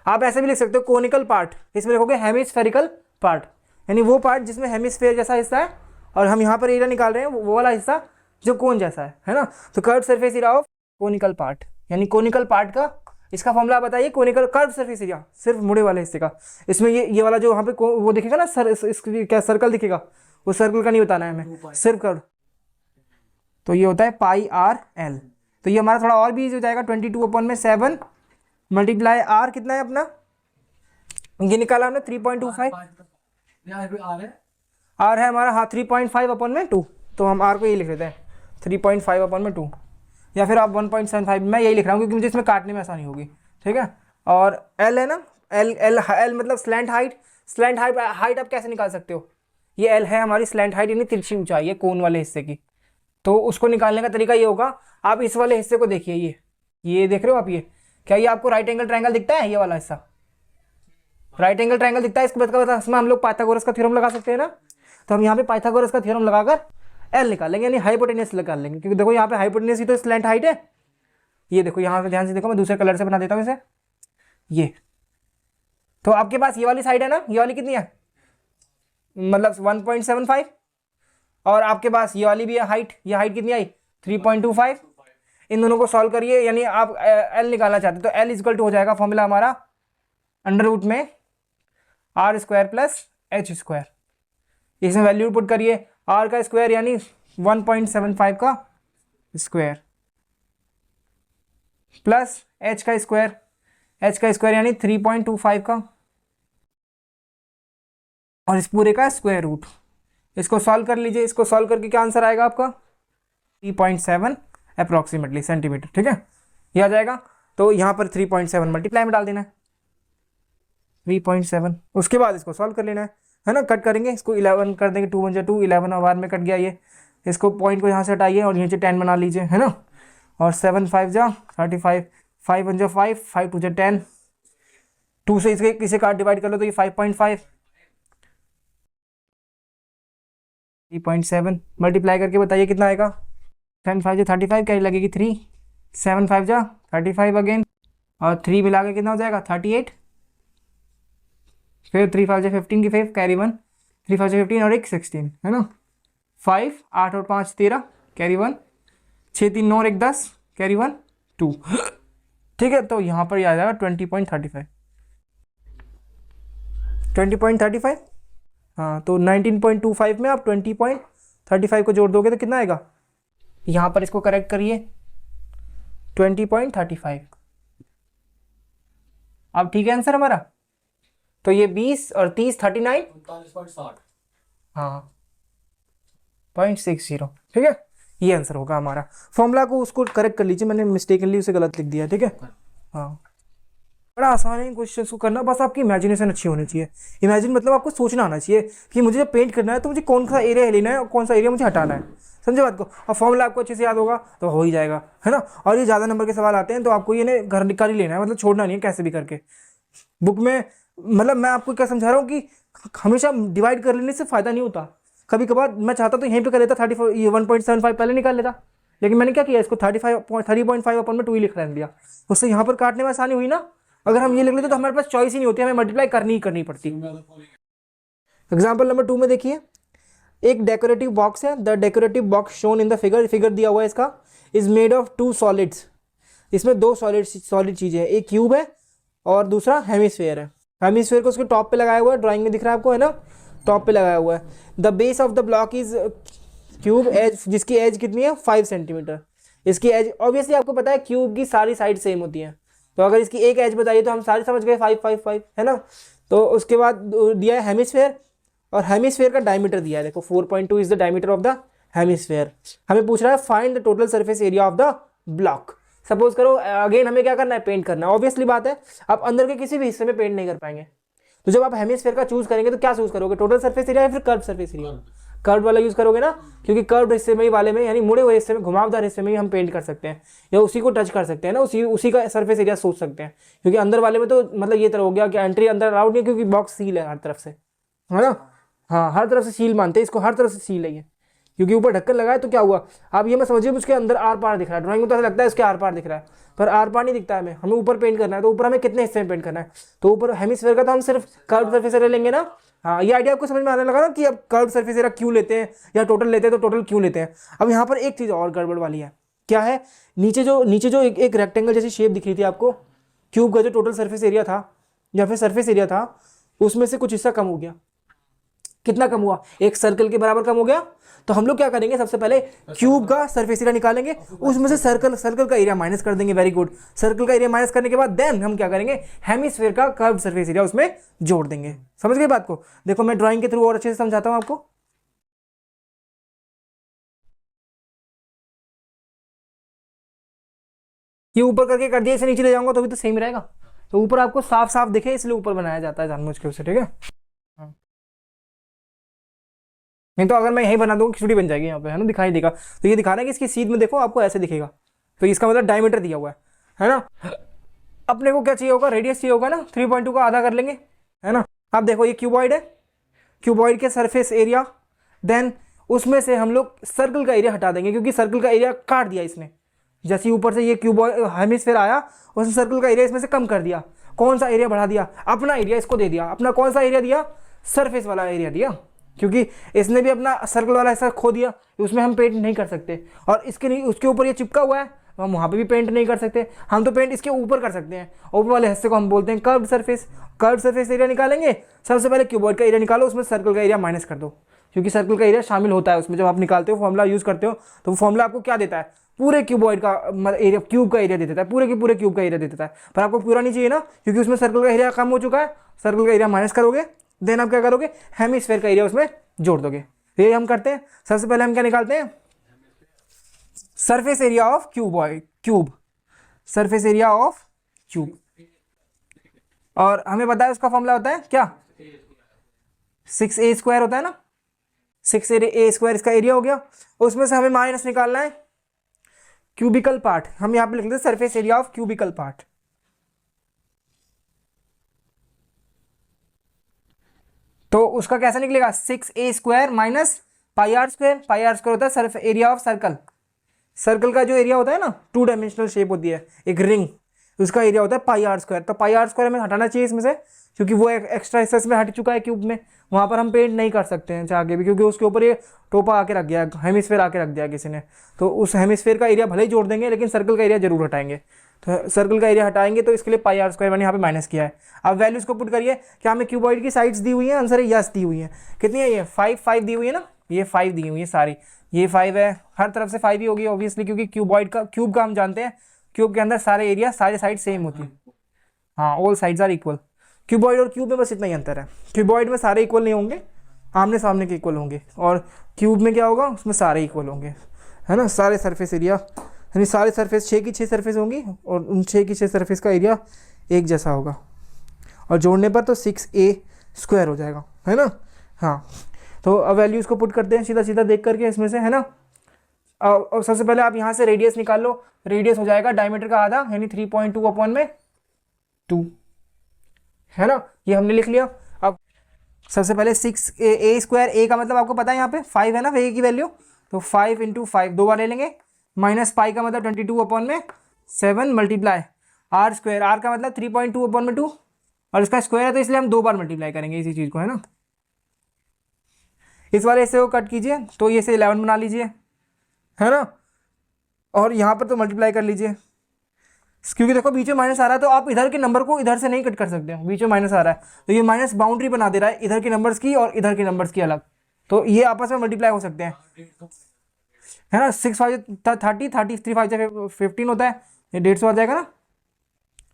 आप ऐसे भी लिख सकते हो कोनिकल पार्ट, इसमें लिखोगे हेमिस्फेरिकल पार्ट, यानी वो पार्ट जिसमें हेमिस्फेयर जैसा हिस्सा है, और हम यहाँ पर एरिया निकाल रहे हैं वो वाला हिस्सा जो कोन जैसा है ना। तो curved surface area of conical part, यानी कोनिकल पार्ट का इसका फॉर्मूला बताइए, कोनिकल कर्व्ड सरफेस एरिया सिर्फ मुड़े वाले हिस्से का। इसमें ये वाला जो वहाँ पे वो दिखेगा ना क्या सर्कल दिखेगा, वो सर्कल का नहीं बताना है हमें, सिर्फ कर्व। तो ये होता है पाई आर एल। तो ये हमारा थोड़ा और भी इजी हो जाएगा, 22/7 मल्टीप्लाई आर कितना है अपना, ये निकाला हमने 3.25, आर है हमारा हाँ 3.5/2, तो हम आर को यही लिख लेते हैं 3.5/2, या फिर आप 1.75, मैं यही लिख रहा हूँ क्योंकि मुझे इसमें काटने में आसानी होगी, ठीक है। और एल है ना, एल मतलब स्लैंट हाइट, स्लैंट हाइट आप कैसे निकाल सकते हो, ये एल है हमारी स्लैंट हाइट, यानी तिरछी ऊंचाई है कोन वाले हिस्से की। तो उसको निकालने का तरीका ये होगा, आप इस वाले हिस्से को देखिए, ये देख रहे हो आप, ये क्या ये आपको राइट एंगल ट्रायंगल दिखता है, ये वाला हिस्सा राइट एंगल ट्रायंगल दिखता है, इसको बता इसमें हम लोग पाइथागोरस का थ्योरम लगा सकते हैं ना। तो हम यहाँ पे पाइथागोरस का थ्योरम लगाकर एल निकालेंगे, यानी हाइपोटेन्यूस निकाल लेंगे, क्योंकि देखो यहाँ पे हाइपोटेन्यूस ही तो स्लैंट हाइट है। ये देखो यहाँ पे ध्यान से देखो, मैं दूसरे कलर से बना देता हूँ इसे, ये तो आपके पास ये वाली साइड है ना, ये वाली कितनी है, मतलब 1.75, और आपके पास ये वाली भी है हाइट, ये हाइट कितनी आई 3.25। इन दोनों को सॉल्व करिए, यानी आप एल निकालना चाहते तो एल इक्वल टू हो जाएगा फॉर्मूला हमारा अंडर रूट में r² + h²। इसमें वैल्यू पुट करिए, r का स्क्वायर यानी 1.75 का स्क्वायर प्लस h का स्क्वायर यानी 3.25 का, और इस पूरे का स्क्वायर रूट। इसको सॉल्व कर लीजिए, इसको सॉल्व करके क्या आंसर आएगा आपका 3.7 अप्रॉक्सीमेटली सेंटीमीटर, ठीक है, ये आ जाएगा। तो यहाँ पर 3.7 मल्टीप्लाई में डाल देना है 3.7, उसके बाद इसको सॉल्व कर लेना है ना, कट करेंगे इसको 11 कर देंगे, 2 1 जा 2, 11 और बार में कट गया ये, इसको पॉइंट को यहाँ से हटाइए और नीचे 10 बना लीजिए, है ना। और 7 5 जा 35, 5 1 जा 5, 5 2 जा 10, 2 से इसके किसे काट डिवाइड कर लो तो ये 5.5, 3.7 मल्टीप्लाई करके बताइए कितना आएगा। 10 5 जा 35, कैरी लगेगी 3, 7 5 जा 35 अगेन, और 3 मिला के कितना हो जाएगा 38, फिर 3 5 जा 15 की 5, कैरी 1, 3 5 जा 15 और एक 16, है ना। 5 8 और 5 13, कैरी 1, 6 3 9 और एक 10, कैरी 1 2, ठीक है। तो यहाँ पर ये आ जाएगा 20.35, 20.35, हाँ। तो 19.25 में आप 20.35 को जोड़ दोगे तो कितना आएगा, यहाँ पर इसको करेक्ट करिए 20.35। अब ठीक है आंसर हमारा। तो ये 20 और 30 39, 39.60, हाँ 0.60, ठीक है। ये आंसर होगा हमारा। फॉर्मूला को उसको करेक्ट कर लीजिए, मैंने मिस्टेकनली उसे गलत लिख दिया, ठीक है। हाँ, बड़ा आसान है क्वेश्चन को करना, बस आपकी इमेजिनेशन अच्छी होनी चाहिए। इमेजिन मतलब आपको सोचना आना चाहिए कि मुझे जब पेंट करना है तो मुझे कौन सा एरिया लेना है और कौन सा एरिया मुझे हटाना है, समझे बात को। और फॉर्मूला आपको अच्छे से याद होगा तो हो ही जाएगा, है ना। और ये ज़्यादा नंबर के सवाल आते हैं तो आपको ये घर निकाल ही लेना है, मतलब छोड़ना नहीं है कैसे भी करके बुक में। मतलब मैं आपको क्या समझा रहा हूँ कि हमेशा डिवाइड कर लेने से फ़ायदा नहीं होता। कभी कभार मैं चाहता तो यहीं पे कर लेता 34, ये 1.75 पहले निकाल लेता, लेकिन मैंने क्या किया, इसको 3.5 अपन में 2 ही लिख रहने दिया, उससे यहाँ पर काटने में आसानी हुई ना। अगर हम ये लिख लेते तो हमारे पास चॉइस ही नहीं होती, हमें मल्टीप्लाई करनी पड़ती। एग्जाम्पल नंबर 2 में देखिए, एक डेकोरेटिव बॉक्स है। The decorative box shown in the figure दिया हुआ है इसका, इज मेड ऑफ 2 सॉलिड्स। इसमें 2 सॉलिड चीजें हैं, एक क्यूब है और दूसरा हेमिस्फेयर है। हेमिस्फेयर को उसके टॉप पे लगाया हुआ है, ड्राइंग में दिख रहा है आपको, है ना, टॉप पे लगाया हुआ है। The base of the block is cube edge, जिसकी एज कितनी है 5 सेंटीमीटर। इसकी एज ऑब्वियसली आपको पता है क्यूब की सारी साइड सेम होती हैं, तो अगर इसकी एक एज बताइए तो हम सारी समझ गए 5 5 5, है ना। तो उसके बाद दिया है हेमिस्फेयर, और हेमिस्फेयर का डायमीटर दिया है, देखो 4.2 is the diameter of the hemisphere. हमें पूछ रहा है find the total surface area of the block. Suppose करो अगेन हमें क्या करना है, पेंट करना है। ऑब्वियसली बात है आप अंदर के किसी भी हिस्से में पेंट नहीं कर पाएंगे, तो जब आप हेमिस्फेयर का चूज करेंगे तो क्या चूज करोगे, टोटल सरफेस एरिया या फिर कर्व सरफेस एरिया। कर्व वाला यूज करोगे ना, क्योंकि कर्व हिस्से में ही वाले में, यानी मुड़े हुए हिस्से में, घुमावदार हिस्से में ही हम पेंट कर सकते हैं या उसी को टच कर सकते हैं ना, उसी का सरफेस एरिया सोच सकते हैं। क्योंकि अंदर वाले में तो मतलब ये तरह हो गया कि एंट्री अंदर अलाउड नहीं, क्योंकि बॉक्स सील है हर तरफ से, है ना। हाँ, हर तरफ से सील मानते हैं इसको, हर तरफ से सील है ये, क्योंकि ऊपर ढक्कन लगा है। तो क्या हुआ, आप ये मैं समझिए उसके अंदर आर पार दिख रहा है, ड्राइंग में तो ऐसा लगता है इसके आर पार दिख रहा है, पर आर पार नहीं दिखता है। हमें ऊपर पेंट करना है, तो ऊपर हमें कितने हिस्से में पेंट करना है, तो ऊपर हेमिस्फेयर का तो हम सिर्फ कर्व सरफेस एरिया लेंगे ना। हाँ, ये आइडिया आपको समझ में आने लगा ना कि अब कर्व सरफेस एरिया क्यों लेते हैं या टोटल लेते हैं, तो टोटल क्यों लेते हैं। अब यहाँ पर एक चीज़ और गड़बड़ वाली है, क्या है, नीचे जो एक रेक्टेंगल जैसी शेप दिख रही थी आपको, क्यूब का जो टोटल सरफेस एरिया था या फिर सरफेस एरिया था, उसमें से कुछ हिस्सा कम हो गया। कितना कम हुआ, एक सर्कल के बराबर कम हो गया। तो हम लोग क्या करेंगे, सबसे पहले क्यूब का सरफेस एरिया निकालेंगे, उसमें से सर्कल का एरिया माइनस कर देंगे। Very good. सर्कल का एरिया माइनस करने के बाद देन हम क्या करेंगे, हेमिस्फेयर का कर्व सरफेस एरिया उसमें जोड़ देंगे। समझ गए बात को। देखो मैं ड्राइंग के थ्रू और अच्छे से समझाता हूं आपको। ये ऊपर करके कर दिया, इसे नीचे ले जाऊंगा तो भी तो सेम रहेगा। तो ऊपर आपको साफ साफ दिखे इसलिए ऊपर बनाया जाता है जानबूझ के उसे, ठीक है। नहीं तो अगर मैं यही बना दूंगा खिचड़ी बन जाएगी यहाँ पे, है ना, दिखाई देगा। तो ये दिखा रहा है कि इसकी सीध में देखो आपको ऐसे दिखेगा, तो इसका मतलब डायमीटर दिया हुआ है ना। अपने को क्या चाहिए होगा, रेडियस चाहिए होगा ना, 3.2 का आधा कर लेंगे, है ना। अब देखो ये क्यूबॉइड है, क्यूबॉइड के सरफेस एरिया, देन उसमें से हम लोग सर्कल का एरिया हटा देंगे, क्योंकि सर्कल का एरिया काट दिया इसने। जैसे ही ऊपर से ये क्यूबॉइड हेमिस्फेयर आया, उसने सर्कल का एरिया इसमें से कम कर दिया। कौन सा एरिया बढ़ा दिया, अपना एरिया इसको दे दिया। अपना कौन सा एरिया दिया, सरफेस वाला एरिया दिया, क्योंकि इसने भी अपना सर्कल वाला हिस्सा खो दिया, उसमें हम पेंट नहीं कर सकते। और इसके नहीं, उसके ऊपर ये चिपका हुआ है, हम वहाँ पे भी पेंट नहीं कर सकते। हम तो पेंट इसके ऊपर कर सकते हैं, ऊपर वाले हिस्से को हम बोलते हैं curved surface. Curved surface area निकालेंगे, सबसे पहले क्यूबॉइड का एरिया निकालो, उसमें सर्कल का एरिया माइनस कर दो, क्योंकि सर्कल का एरिया शामिल होता है उसमें। जब आप निकालते हो फॉर्मूला यूज करते हो, तो वो फॉर्मूला आपको क्या देता है, पूरे क्यूबॉइड का एरिया, क्यूब का एरिया दे देता है, पूरे के पूरे क्यूब का एरिया दे देता है। पर आपको पूरा नहीं चाहिए ना, क्योंकि उसमें सर्कल का एरिया कम हो चुका है। सर्कल का एरिया माइनस करोगे, देन आप क्या करोगे, हेमिस्फेयर का एरिया उसमें जोड़ दोगे। ये हम करते हैं। सबसे पहले हम क्या निकालते हैं, surface area of cube, surface area of cube. और हमें पता है उसका फॉर्मूला होता है क्या, 6a² होता है ना। 6a² इसका एरिया हो गया। उसमें से हमें माइनस निकालना है क्यूबिकल पार्ट। हम यहाँ पे लिख लेते हैं surface area of cubicle part. तो उसका कैसा निकलेगा 6a² माइनस πr²। πr² होता है surface area of circle. Circle का जो एरिया होता है ना, 2 डायमेंशनल शेप होती है एक रिंग, उसका एरिया होता है πr²। तो πr² हमें हटाना चाहिए इसमें से, क्योंकि वो एक्स्ट्रा हिस्सा इसमें हट चुका है क्यूब में। वहाँ पर हम पेंट नहीं कर सकते हैं आगे भी, क्योंकि उसके ऊपर ये टोपा आके रख गया, हेमिस्फेयर आके रख दिया किसी ने। तो उस हेमिस्फेयर का एरिया भले ही जोड़ देंगे, लेकिन सर्कल का एरिया जरूर हटाएंगे। तो सर्कल का एरिया हटाएंगे, तो इसके लिए πr² मैंने यहाँ पे माइनस किया है। अब वैल्यूज को पुट करिए। क्या हमें क्यूबॉइड की साइड्स दी हुई है? आंसर है यस दी हुई है। कितनी है ये? 5 दी हुई है ना, ये 5 दी हुई है सारी। ये 5 है, हर तरफ से 5 ही होगी ऑब्वियसली, क्योंकि क्यूब का हम जानते हैं क्यूब के अंदर सारे एरिया सारे साइड सेम होती है। हाँ, all sides are equal. Cuboid और क्यूब में बस इतना ही अंतर है, क्यूबॉइड में सारे इक्वल नहीं होंगे, आमने सामने के इक्वल होंगे, और क्यूब में क्या होगा, उसमें सारे इक्वल होंगे, है ना। सारे सरफेस एरिया यानी सारे सरफेस 6 की 6 सरफेस होंगी, और उन 6 की 6 सरफेस का एरिया एक जैसा होगा, और जोड़ने पर तो 6a² हो जाएगा, है ना। हाँ, तो अब वैल्यूज़ को पुट करते हैं सीधा सीधा देख करके इसमें से, है ना। और सबसे पहले आप यहाँ से रेडियस निकाल लो। रेडियस हो जाएगा डायमीटर का आधा, यानी 3.2/2, है ना। ये हमने लिख लिया। अब सबसे पहले 6a², a का मतलब आपको पता है यहाँ पे 5 है ना, a की वैल्यू, तो 5 × 5 दो बार ले लेंगे, माइनस पाई का मतलब 22/7 मल्टीप्लाई r², r का मतलब 3.2/2, और इसका स्क्वायर है तो इसलिए हम दो बार मल्टीप्लाई करेंगे इसी चीज़ को, है ना। इस वाले हिस्से को कट कीजिए, तो ये से 11 बना लीजिए, है ना, और यहाँ पर तो मल्टीप्लाई कर लीजिए, क्योंकि देखो बीच में माइनस आ रहा है, तो आप इधर के नंबर को इधर से नहीं कट कर सकते हो, बीच में माइनस आ रहा है, तो ये माइनस बाउंड्री बना दे रहा है इधर के नंबर्स की और इधर के नंबर्स की अलग, तो ये आपस में मल्टीप्लाई हो सकते हैं, है ना। 6 5 30, 3 5 15 होता है, ये 150 आ जाएगा ना,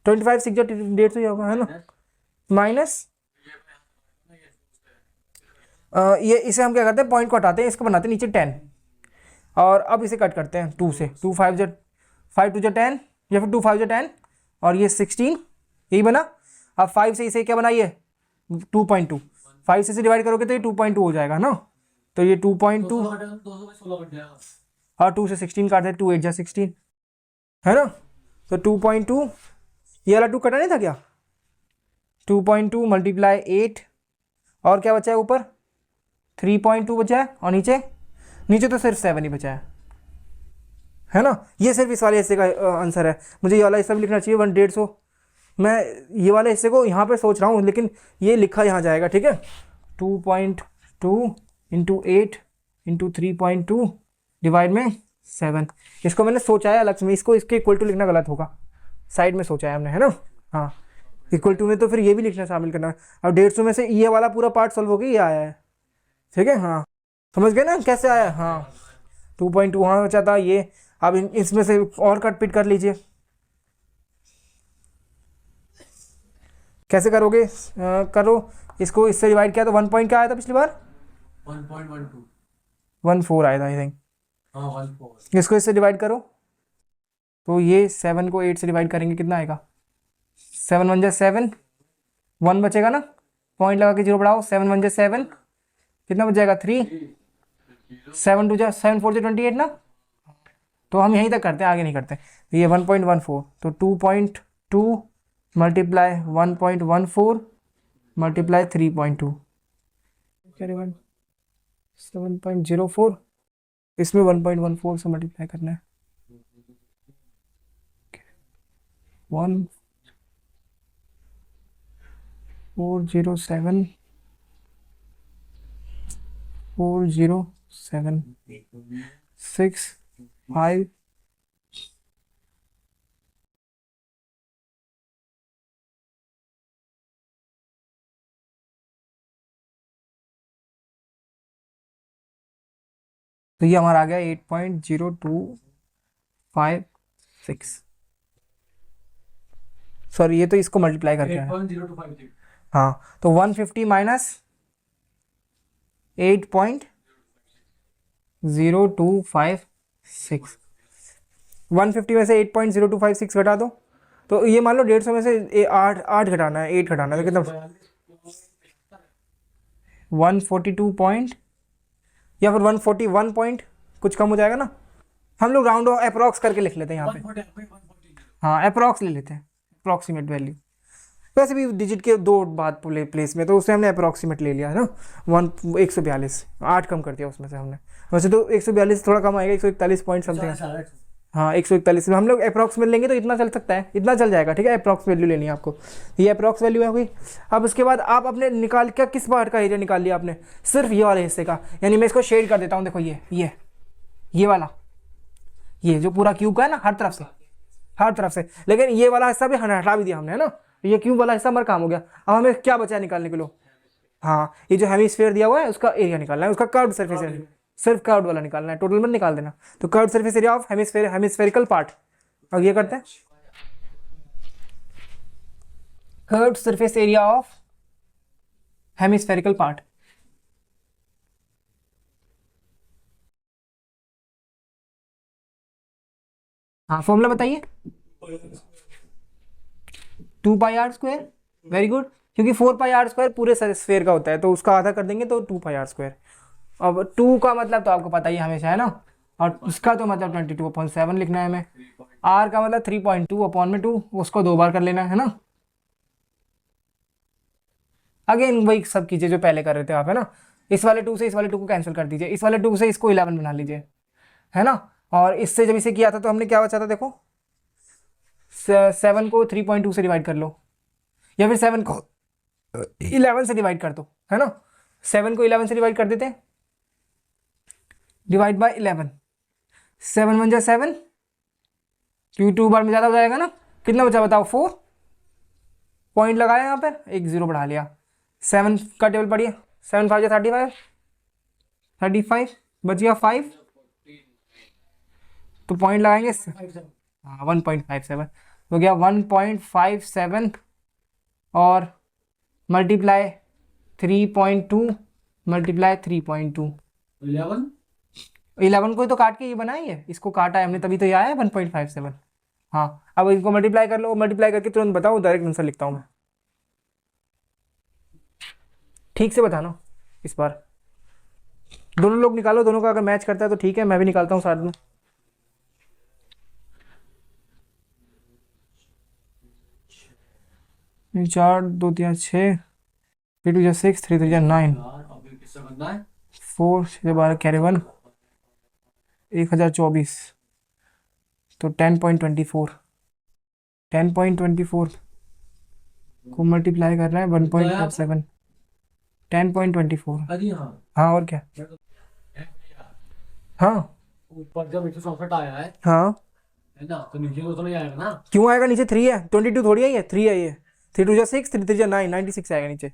25 6 150 ही होगा, है ना, माइनस ये इसे हम क्या करते हैं, पॉइंट को हटाते हैं, इसको बनाते हैं नीचे 10, और अब इसे कट करते हैं 2 से, 2 5 2 10, या फिर 2 5 10, और ये 16, यही बना। अब 5 से इसे क्या बनाइए 2.2, 5 से डिवाइड करोगे तो ये 2.2 हो जाएगा ना, तो ये 2.2, और 2 से 16 काटते हैं, 2 8 जा 16, है ना, तो 2.2, ये वाला 2 कटा नहीं था क्या, 2.2 मल्टीप्लाई 8, और क्या बचा है ऊपर 3.2 बचा है, और नीचे नीचे तो सिर्फ 7 ही बचा है ना। ये सिर्फ इस वाले हिस्से का आंसर है। मुझे ये वाला हिस्सा भी लिखना चाहिए 150, मैं ये वाले हिस्से को यहाँ पे सोच रहा हूँ, लेकिन ये लिखा यहाँ जाएगा, ठीक है। 2.2 × 8 × 3.2 डिवाइड में 7, इसको मैंने सोचा है अलग से, इसको इसके इक्वल टू लिखना गलत होगा, साइड में सोचा है हमने, है ना। हाँ, इक्वल टू में तो फिर ये भी लिखना शामिल करना है। अब 150 में से ये वाला पूरा पार्ट सॉल्व हो गया, ये आया है, ठीक है। हाँ, समझ गए ना कैसे आया। हाँ, 2.2 वहाँ बचा था ये, अब इसमें से और कट पिट कर लीजिए, कैसे करोगे, करो इसको, इससे डिवाइड किया तो 1 पॉइंट क्या आया था पिछली बार, 14 आया था आई थिंक। इसको इससे डिवाइड करो, तो ये 7 को 8 से डिवाइड करेंगे, कितना आएगा, 7 1 7, 1 बचेगा ना, पॉइंट लगा के 0 बढ़ाओ, 7 1 7, कितना बच जाएगा 3, 7 2 7 4 28 ना, तो हम यहीं तक करते हैं, आगे नहीं करते। तो ये 1.14, तो 2.2 मल्टीप्लाई 1.14 मल्टीप्लाई 3.2, 7.04, इसमें 1.14 से मल्टीप्लाई करना है, 1407 6 5 तो ये हमारा आ गया 8.0256, सॉरी ये तो इसको मल्टीप्लाई करके है, हाँ, तो 150 माइनस 8.0256, 150 में से 8.0256 घटा दो, तो ये मान लो 150 में से 8 घटाना है, 8 घटाना है, तो कितना 142. या फिर 141 पॉइंट कुछ कम हो जाएगा ना, हम लोग राउंड ऑफ अप्रॉक्स करके लिख लेते हैं यहाँ पे। हाँ अप्रॉक्स ले लेते हैं, अप्रॉक्सीमेट वैल्यू। वैसे भी डिजिट के दो बाद प्लेस में, तो उससे हमने अप्रॉक्सीमेट ले लिया है ना। 142, 8 कम कर दिया उसमें से हमने। वैसे तो 142 थोड़ा कम आएगा, 141 पॉइंट समथिंग। हाँ 141 में हम लोग अप्रॉक्स में लेंगे तो इतना चल सकता है, इतना चल जाएगा, ठीक है। अप्रॉक्स वैल्यू लेनी है आपको, ये अप्रॉक्स वैल्यू है हुई। अब उसके बाद आप अपने निकाल क्या, किस पार्ट का एरिया निकाल लिया आपने, सिर्फ ये वाले हिस्से का। यानी मैं इसको शेड कर देता हूँ, देखो ये वाला, ये जो पूरा क्यूब का है ना, हर तरफ से। लेकिन ये वाला हिस्सा भी हटा भी दिया हमने, है ना। ये क्यूब वाला हिस्सा हमारा काम हो गया। अब हमें क्या बचा है निकालने के लिए, हाँ ये जो हेमिस्फीयर दिया हुआ है उसका एरिया निकालना है, उसका कर्व्ड सरफेस एरिया, सिर्फ कर्व्ड वाला निकालना है, टोटल में निकाल देना। तो curved surface area of hemispherical part. अब ये करते हैं, curved surface area of hemispherical part. हाँ फॉर्मूला बताइए, 2πr²। वेरी गुड, क्योंकि 4πr² पूरे स्फेयर का होता है, तो उसका आधा कर देंगे तो 2πr²। अब 2 का मतलब तो आपको पता ही हमेशा है ना, और उसका तो मतलब 22/7 लिखना है हमें। r का मतलब 3.2/2, उसको 2 बार कर लेना है ना। अगेन वही सब कीजिए जो पहले कर रहे थे आप, है ना। इस वाले 2 से इस वाले 2 को कैंसिल कर दीजिए, इस वाले 2 से इसको 11 बना लीजिए, है ना। और इससे जब इसे किया था तो हमने क्या बचा था, देखो 7 को 3.2 से डिवाइड कर लो, या फिर 7 को 11 से डिवाइड कर दो, है ना। 7 को 11 से डिवाइड कर देते हैं, डिवाइड बाय 11, 7 1 7, क्योंकि 2 बार में ज़्यादा हो जाएगा ना। कितना बचा बताओ, 4 पॉइंट लगाया यहाँ पर, एक 0 बढ़ा लिया। 7 का टेबल पढ़िए, 7 5 35 बच गया 5, तो पॉइंट लगाएंगे, हाँ 1.57 हो गया, 1.57 और मल्टीप्लाई 3.2 मल्टीप्लाई 3.2, 11 को ही तो काट के ये बनाई है, इसको काटा है हमने तभी तो ये आया है 1.57। हाँ अब इनको मल्टीप्लाई कर लो, मल्टीप्लाई करके तुरंत बताओ, डायरेक्ट आंसर लिखता हूँ मैं। ठीक से बताना इस बार, दोनों लोग निकालो, दोनों का अगर मैच करता है तो ठीक है, मैं भी निकालता हूँ साथ में। 4 2 3 6, 3 2 6, 3 3 9, 4 6 12 कैरी 1, 1024, तो 10.24 को मल्टीप्लाई कर रहा है 1.57, 10.24। हाँ और क्या, हाँ ऊपर जब 164 आया है हाँ ना, तो नीचे तो नहीं आएगा ना। क्यों आएगा, नीचे 3 है, 22 थोड़ी है, ये 3 है, ये 3 2 6, 3 3 9, 96 आएगा नीचे।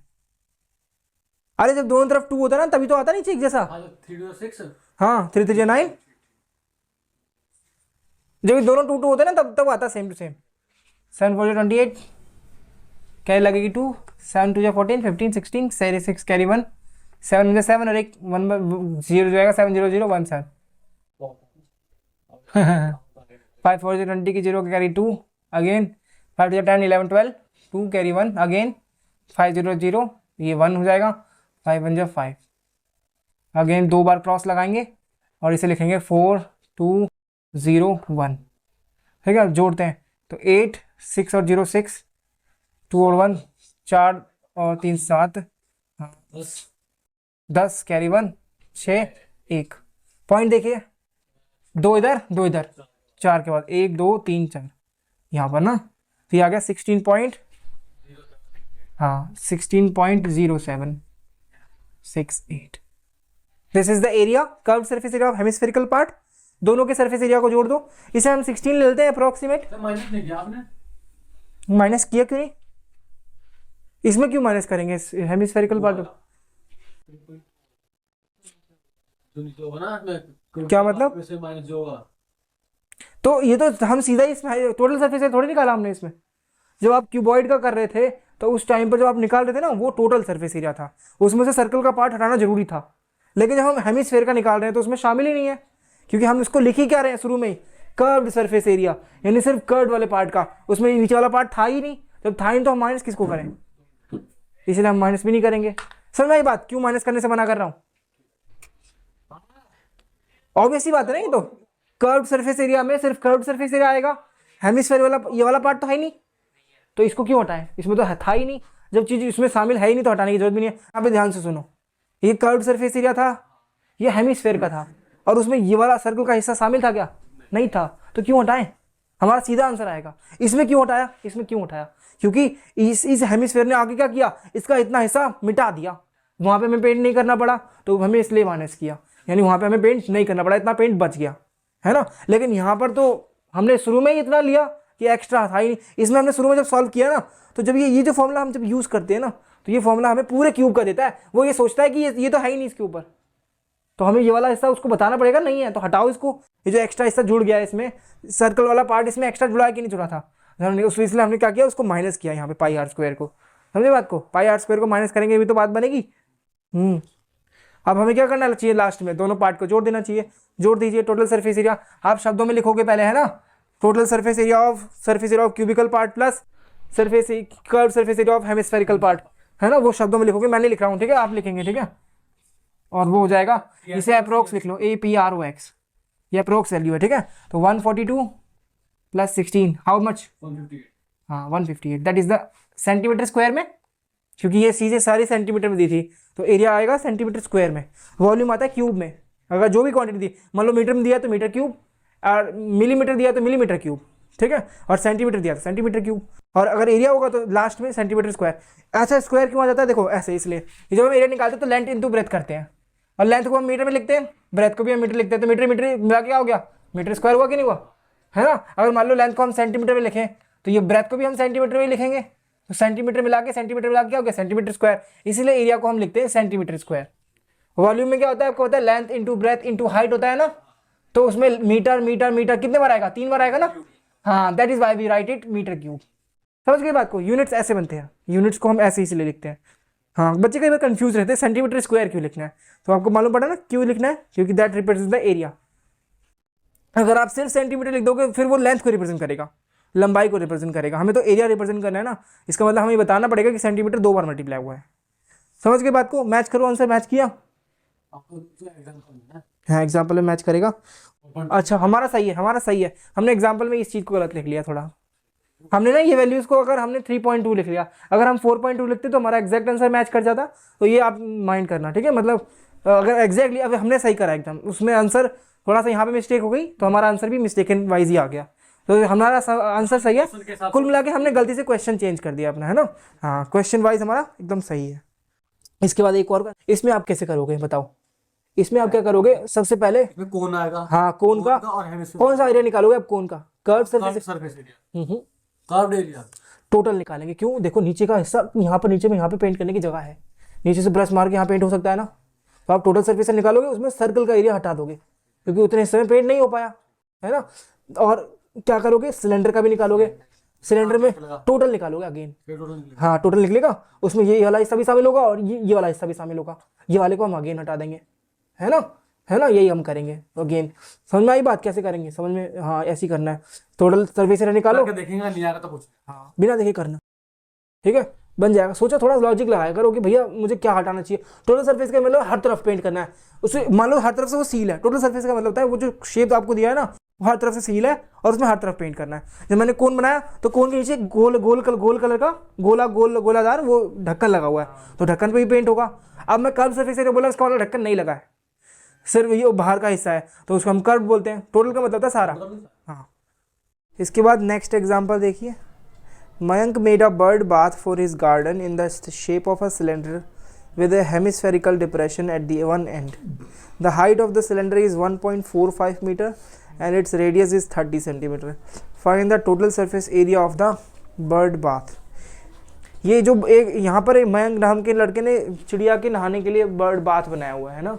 अरे जब दोनों तरफ 2 होता है ना तभी तो आता नीचे एक जैसा। 3 2 6, हाँ 3 3 9, जब दोनों 2 2 होते हैं ना तब आता सेम टू सेम। 7 4 28 कैरी लगेगी 2, 7 2 14 15 16 6 कैरी 1, 7 7 और एक 1 0 जाएगा, 7 0 0 1 7। 5 4 20 की 0 कैरी 2 अगेन, 5 10 11 12 2 कैरी 1 अगेन, 5 0 0 ये 1 हो जाएगा, 5 1 5 अगेन 2 बार क्रॉस लगाएंगे और इसे लिखेंगे 4 2 0 1, ठीक है। जोड़ते हैं तो 8 6 और 0 6, 2 और 1 4 और 3 7, 10 कैरी 1 6 1। पॉइंट देखिए, 2 इधर 2 इधर, 4 के बाद 1 2 3 4 यहाँ पर ना, तो ये आ गया 16 पॉइंट, हाँ 16.0768। This is the area, curved surface area of hemispherical part. दोनों के सरफेस एरिया को जोड़ दो, इसे हम 16 ले लेते हैं अप्रोक्सीमेट। माइनस नहीं किया आपने, माइनस किया क्यों नहीं, इसमें क्यों माइनस करेंगे, हेमिस्फेरिकल पार्ट जो नीचे होगा ना, क्या मतलब, वैसे माइनस जो होगा। तो ये तो हम सीधा ही इसमें टोटल सरफेस एरिया थोड़ी निकाला हमने इसमें। जब आप क्यूबॉइड का कर रहे थे तो उस टाइम पर जब आप निकाल रहे थे ना, वो टोटल सरफेस एरिया था, उसमें से सर्कल का पार्ट हटाना जरूरी था। लेकिन जब हम हेमिस्फेयर का निकाल रहे हैं तो उसमें शामिल ही नहीं है, क्योंकि हम इसको लिख ही क्या रहे हैं शुरू में ही, कर्व्ड सरफेस एरिया, यानी सिर्फ कर्व्ड वाले पार्ट का, उसमें नीचे वाला पार्ट था ही नहीं। जब था ही नहीं तो हम माइनस किसको करें, इसलिए हम माइनस भी नहीं करेंगे। समझ में आई बात, क्यों माइनस करने से मना कर रहा हूँ। ऑब्वियस ही बात है ना, ये तो कर्व्ड सरफेस एरिया में सिर्फ कर्व्ड सरफेस एरिया आएगा, हेमिस्फेयर वाला ये वाला पार्ट तो है ही नहीं, तो इसको क्यों हटाएं, इसमें तो था ही नहीं, जब चीज़ इसमें शामिल है ही नहीं तो हटाने की जरूरत भी नहीं है। यहाँ पे ध्यान से सुनो, ये कर्व्ड सरफेस एरिया था, ये हेमिस्फेयर का था, और उसमें ये वाला सर्कल का हिस्सा शामिल था क्या, नहीं था, तो क्यों हटाएं, हमारा सीधा आंसर आएगा। इसमें क्यों हटाया, इसमें क्यों हटाया, क्योंकि इस हेमिस्फेयर ने आगे क्या किया, इसका इतना हिस्सा मिटा दिया, वहाँ पे हमें पेंट नहीं करना पड़ा, तो हमें इसलिए माइनस किया, यानी वहाँ पे हमें पेंट नहीं करना पड़ा, इतना पेंट बच गया, है ना। लेकिन यहाँ पर तो हमने शुरू में ही इतना लिया कि एक्स्ट्रा था ही नहीं, इसमें हमने शुरू में जब सॉल्व किया ना, तो जब ये जो फॉर्मूला हम जब यूज़ करते हैं ना, तो ये फॉर्मूला हमें पूरे क्यूब का देता है, वो ये सोचता है कि ये तो है ही नहीं इसके ऊपर, तो हमें ये वाला हिस्सा उसको बताना पड़ेगा, नहीं है तो हटाओ इसको, ये जो एक्स्ट्रा हिस्सा जुड़ गया है इसमें, सर्कल वाला पार्ट इसमें एक्स्ट्रा जुड़ा है कि नहीं जुड़ा था, इसलिए हमने क्या किया, उसको माइनस किया यहाँ पे पाई आर स्क्वायर को, समझे बात को, पाई आर स्क्वायर को माइनस करेंगे भी तो बात बनेगी। अब हमें क्या करना चाहिए, लास्ट में दोनों पार्ट को जोड़ देना चाहिए, जोड़ दीजिए, टोटल सरफेस एरिया आप शब्दों में लिखोगे पहले, है ना, total surface area of cubicle part plus curve surface area of hemispherical part, है ना, वो शब्दों में लिखोगे, मैं नहीं लिख रहा हूँ, ठीक है, आप लिखेंगे, ठीक है, और वो हो जाएगा, इसे अप्रोक्स लिख लो, APROX, ये अप्रोक्स वैल्यू है, ठीक है, तो 142 + 16 हाउ मच, 158। हाँ 158, that is the centimetre square में, क्योंकि ये चीज़ें सारी सेंटीमीटर में दी थी, तो एरिया आएगा सेंटीमीटर स्क्वायर में, वॉल्यूम आता है क्यूब में, अगर जो भी क्वांटिटी दी, मान लो मीटर में दिया तो मीटर क्यूब, और मिलीमीटर दिया तो मिलीमीटर क्यूब, ठीक है, और सेंटीमीटर दिया तो सेंटीमीटर क्यूब, और अगर एरिया होगा तो लास्ट में सेंटीमीटर स्क्वायर। ऐसा स्क्वायर क्यों आ जाता है, देखो ऐसे, इसलिए जब हम एरिया निकालते हैं तो लेंथ इंटू ब्रेथ करते हैं, और लेंथ को हम मीटर में लिखते हैं, ब्रेथ को भी हम मीटर लिखते हैं, तो मीटर मीटर मिला के क्या हो गया, मीटर स्क्वायर हुआ कि नहीं हुआ, है ना। अगर मान लो लेंथ को हम सेंटीमीटर में लिखें तो ये ब्रेथ को भी हम सेंटीमीटर में लिखेंगे, तो सेंटीमीटर मिला के क्या हो गया, सेंटीमीटर स्क्वायर, इसीलिए एरिया को हम लिखते हैं सेंटीमीटर स्क्वायर। वॉल्यूम में क्या होता है, आपको पता है, length into breadth into height होता है ना, तो उसमें मीटर मीटर मीटर कितने बार आएगा, 3 बार आएगा ना, हाँ, that is why we write it metre cube. समझ गए बात को, यूनिट्स ऐसे बनते हैं, यूनिट्स को हम ऐसे इसलिए लिखते हैं। हाँ, बच्चे कई बार कंफ्यूज रहते हैं सेंटीमीटर स्क्वायर क्यों लिखना है, तो आपको मालूम पड़ा ना क्यों लिखना है, क्योंकि दैट रिप्रेजेंट्स द एरिया। अगर आप सिर्फ सेंटीमीटर लिख दोगे फिर वो लेंथ को रिप्रेजेंट करेगा, लंबाई को रिप्रेजेंट करेगा, हमें तो एरिया रिप्रेजेंट करना है ना, इसका मतलब हमें बताना पड़ेगा कि सेंटीमीटर 2 बार मल्टीप्लाई हुआ है। समझ गए बात को, मैच करो, आंसर मैच किया, हाँ एग्जाम्पल में मैच करेगा। अच्छा हमारा सही है, हमने एग्जाम्पल में इस चीज़ को गलत लिख लिया थोड़ा, हमने ना ये वैल्यूज़ को अगर हमने 3.2 लिख लिया, अगर हम 4.2 लिखते तो हमारा एग्जैक्ट आंसर मैच कर जाता, तो ये आप माइंड करना, ठीक है, मतलब अगर एग्जैक्टली अब हमने सही करा एकदम, उसमें आंसर थोड़ा सा यहाँ पे मिस्टेक हो गई तो हमारा आंसर भी मिस्टेकन वाइज ही आ गया, तो हमारा आंसर सही है, कुल मिला के हमने गलती से क्वेश्चन चेंज कर दिया अपना, है ना, हाँ क्वेश्चन वाइज हमारा एकदम सही है। इसके बाद एक और, इसमें आप कैसे करोगे बताओ, इसमें आप क्या करोगे, सबसे पहले कौन आएगा, हाँ कोन का, और हेमिस्फेयर कौन सा एरिया निकालोगे आप, कोन का curve surface area, curved area total निकालेंगे, क्यों, देखो नीचे का हिस्सा यहाँ पर, नीचे में यहाँ पे पेंट करने की जगह है, नीचे से ब्रश मार के यहाँ पेंट हो सकता है ना, तो आप टोटल सरफेस निकालोगे, उसमें सर्कल का एरिया हटा दोगे क्योंकि उतने हिस्से में पेंट नहीं हो पाया, है ना। और क्या करोगे, सिलेंडर का भी निकालोगे, सिलेंडर में टोटल निकालोगे अगेन, हाँ टोटल निकलेगा, उसमें ये वाला हिस्सा भी शामिल होगा और ये वाला हिस्सा भी शामिल होगा, ये वाले को हम अगेन हटा देंगे, है ना, यही हम करेंगे अगेन। समझ में आई बात, कैसे करेंगे समझ में, हाँ ऐसे ही करना है, टोटल सरफेस एरिया निकालो, देखेंगे नहीं आएगा तो पूछ, हाँ बिना देखे करना, ठीक है, बन जाएगा। सोचा थोड़ा लॉजिक लगाया करो कि भैया मुझे क्या हटाना चाहिए, टोटल सरफेस का मतलब हर तरफ पेंट करना है, उसमें मान लो हर तरफ से वो सील है, टोटल सरफेस का मतलब होता है वो जो शेप आपको दिया है ना, वो हर तरफ से सील है और उसमें हर तरफ पेंट करना है। जब मैंने कोन बनाया तो कोन के नीचे गोल कलर का गोलादार वो ढक्कन लगा हुआ है, तो ढक्कन पे भी पेंट होगा। अब मैं कर्व सरफेस एरिया बोला, उसका वाला ढक्कन नहीं लगा है, सिर्फ ये बाहर का हिस्सा है, तो उसको हम कर्व बोलते हैं, टोटल का मतलब था सारा। हाँ, इसके बाद नेक्स्ट एग्जांपल देखिए, Mayank made a bird bath for his garden in the shape of a cylinder with a hemispherical depression at the one end. The height of the cylinder is 1.45 meter and its radius is 30 centimeter. Find the total surface area of the bird bath. ये जो एक यहाँ पर एक मयंक नाम के लड़के ने चिड़िया के नहाने के लिए बर्ड बाथ बनाया हुआ है ना,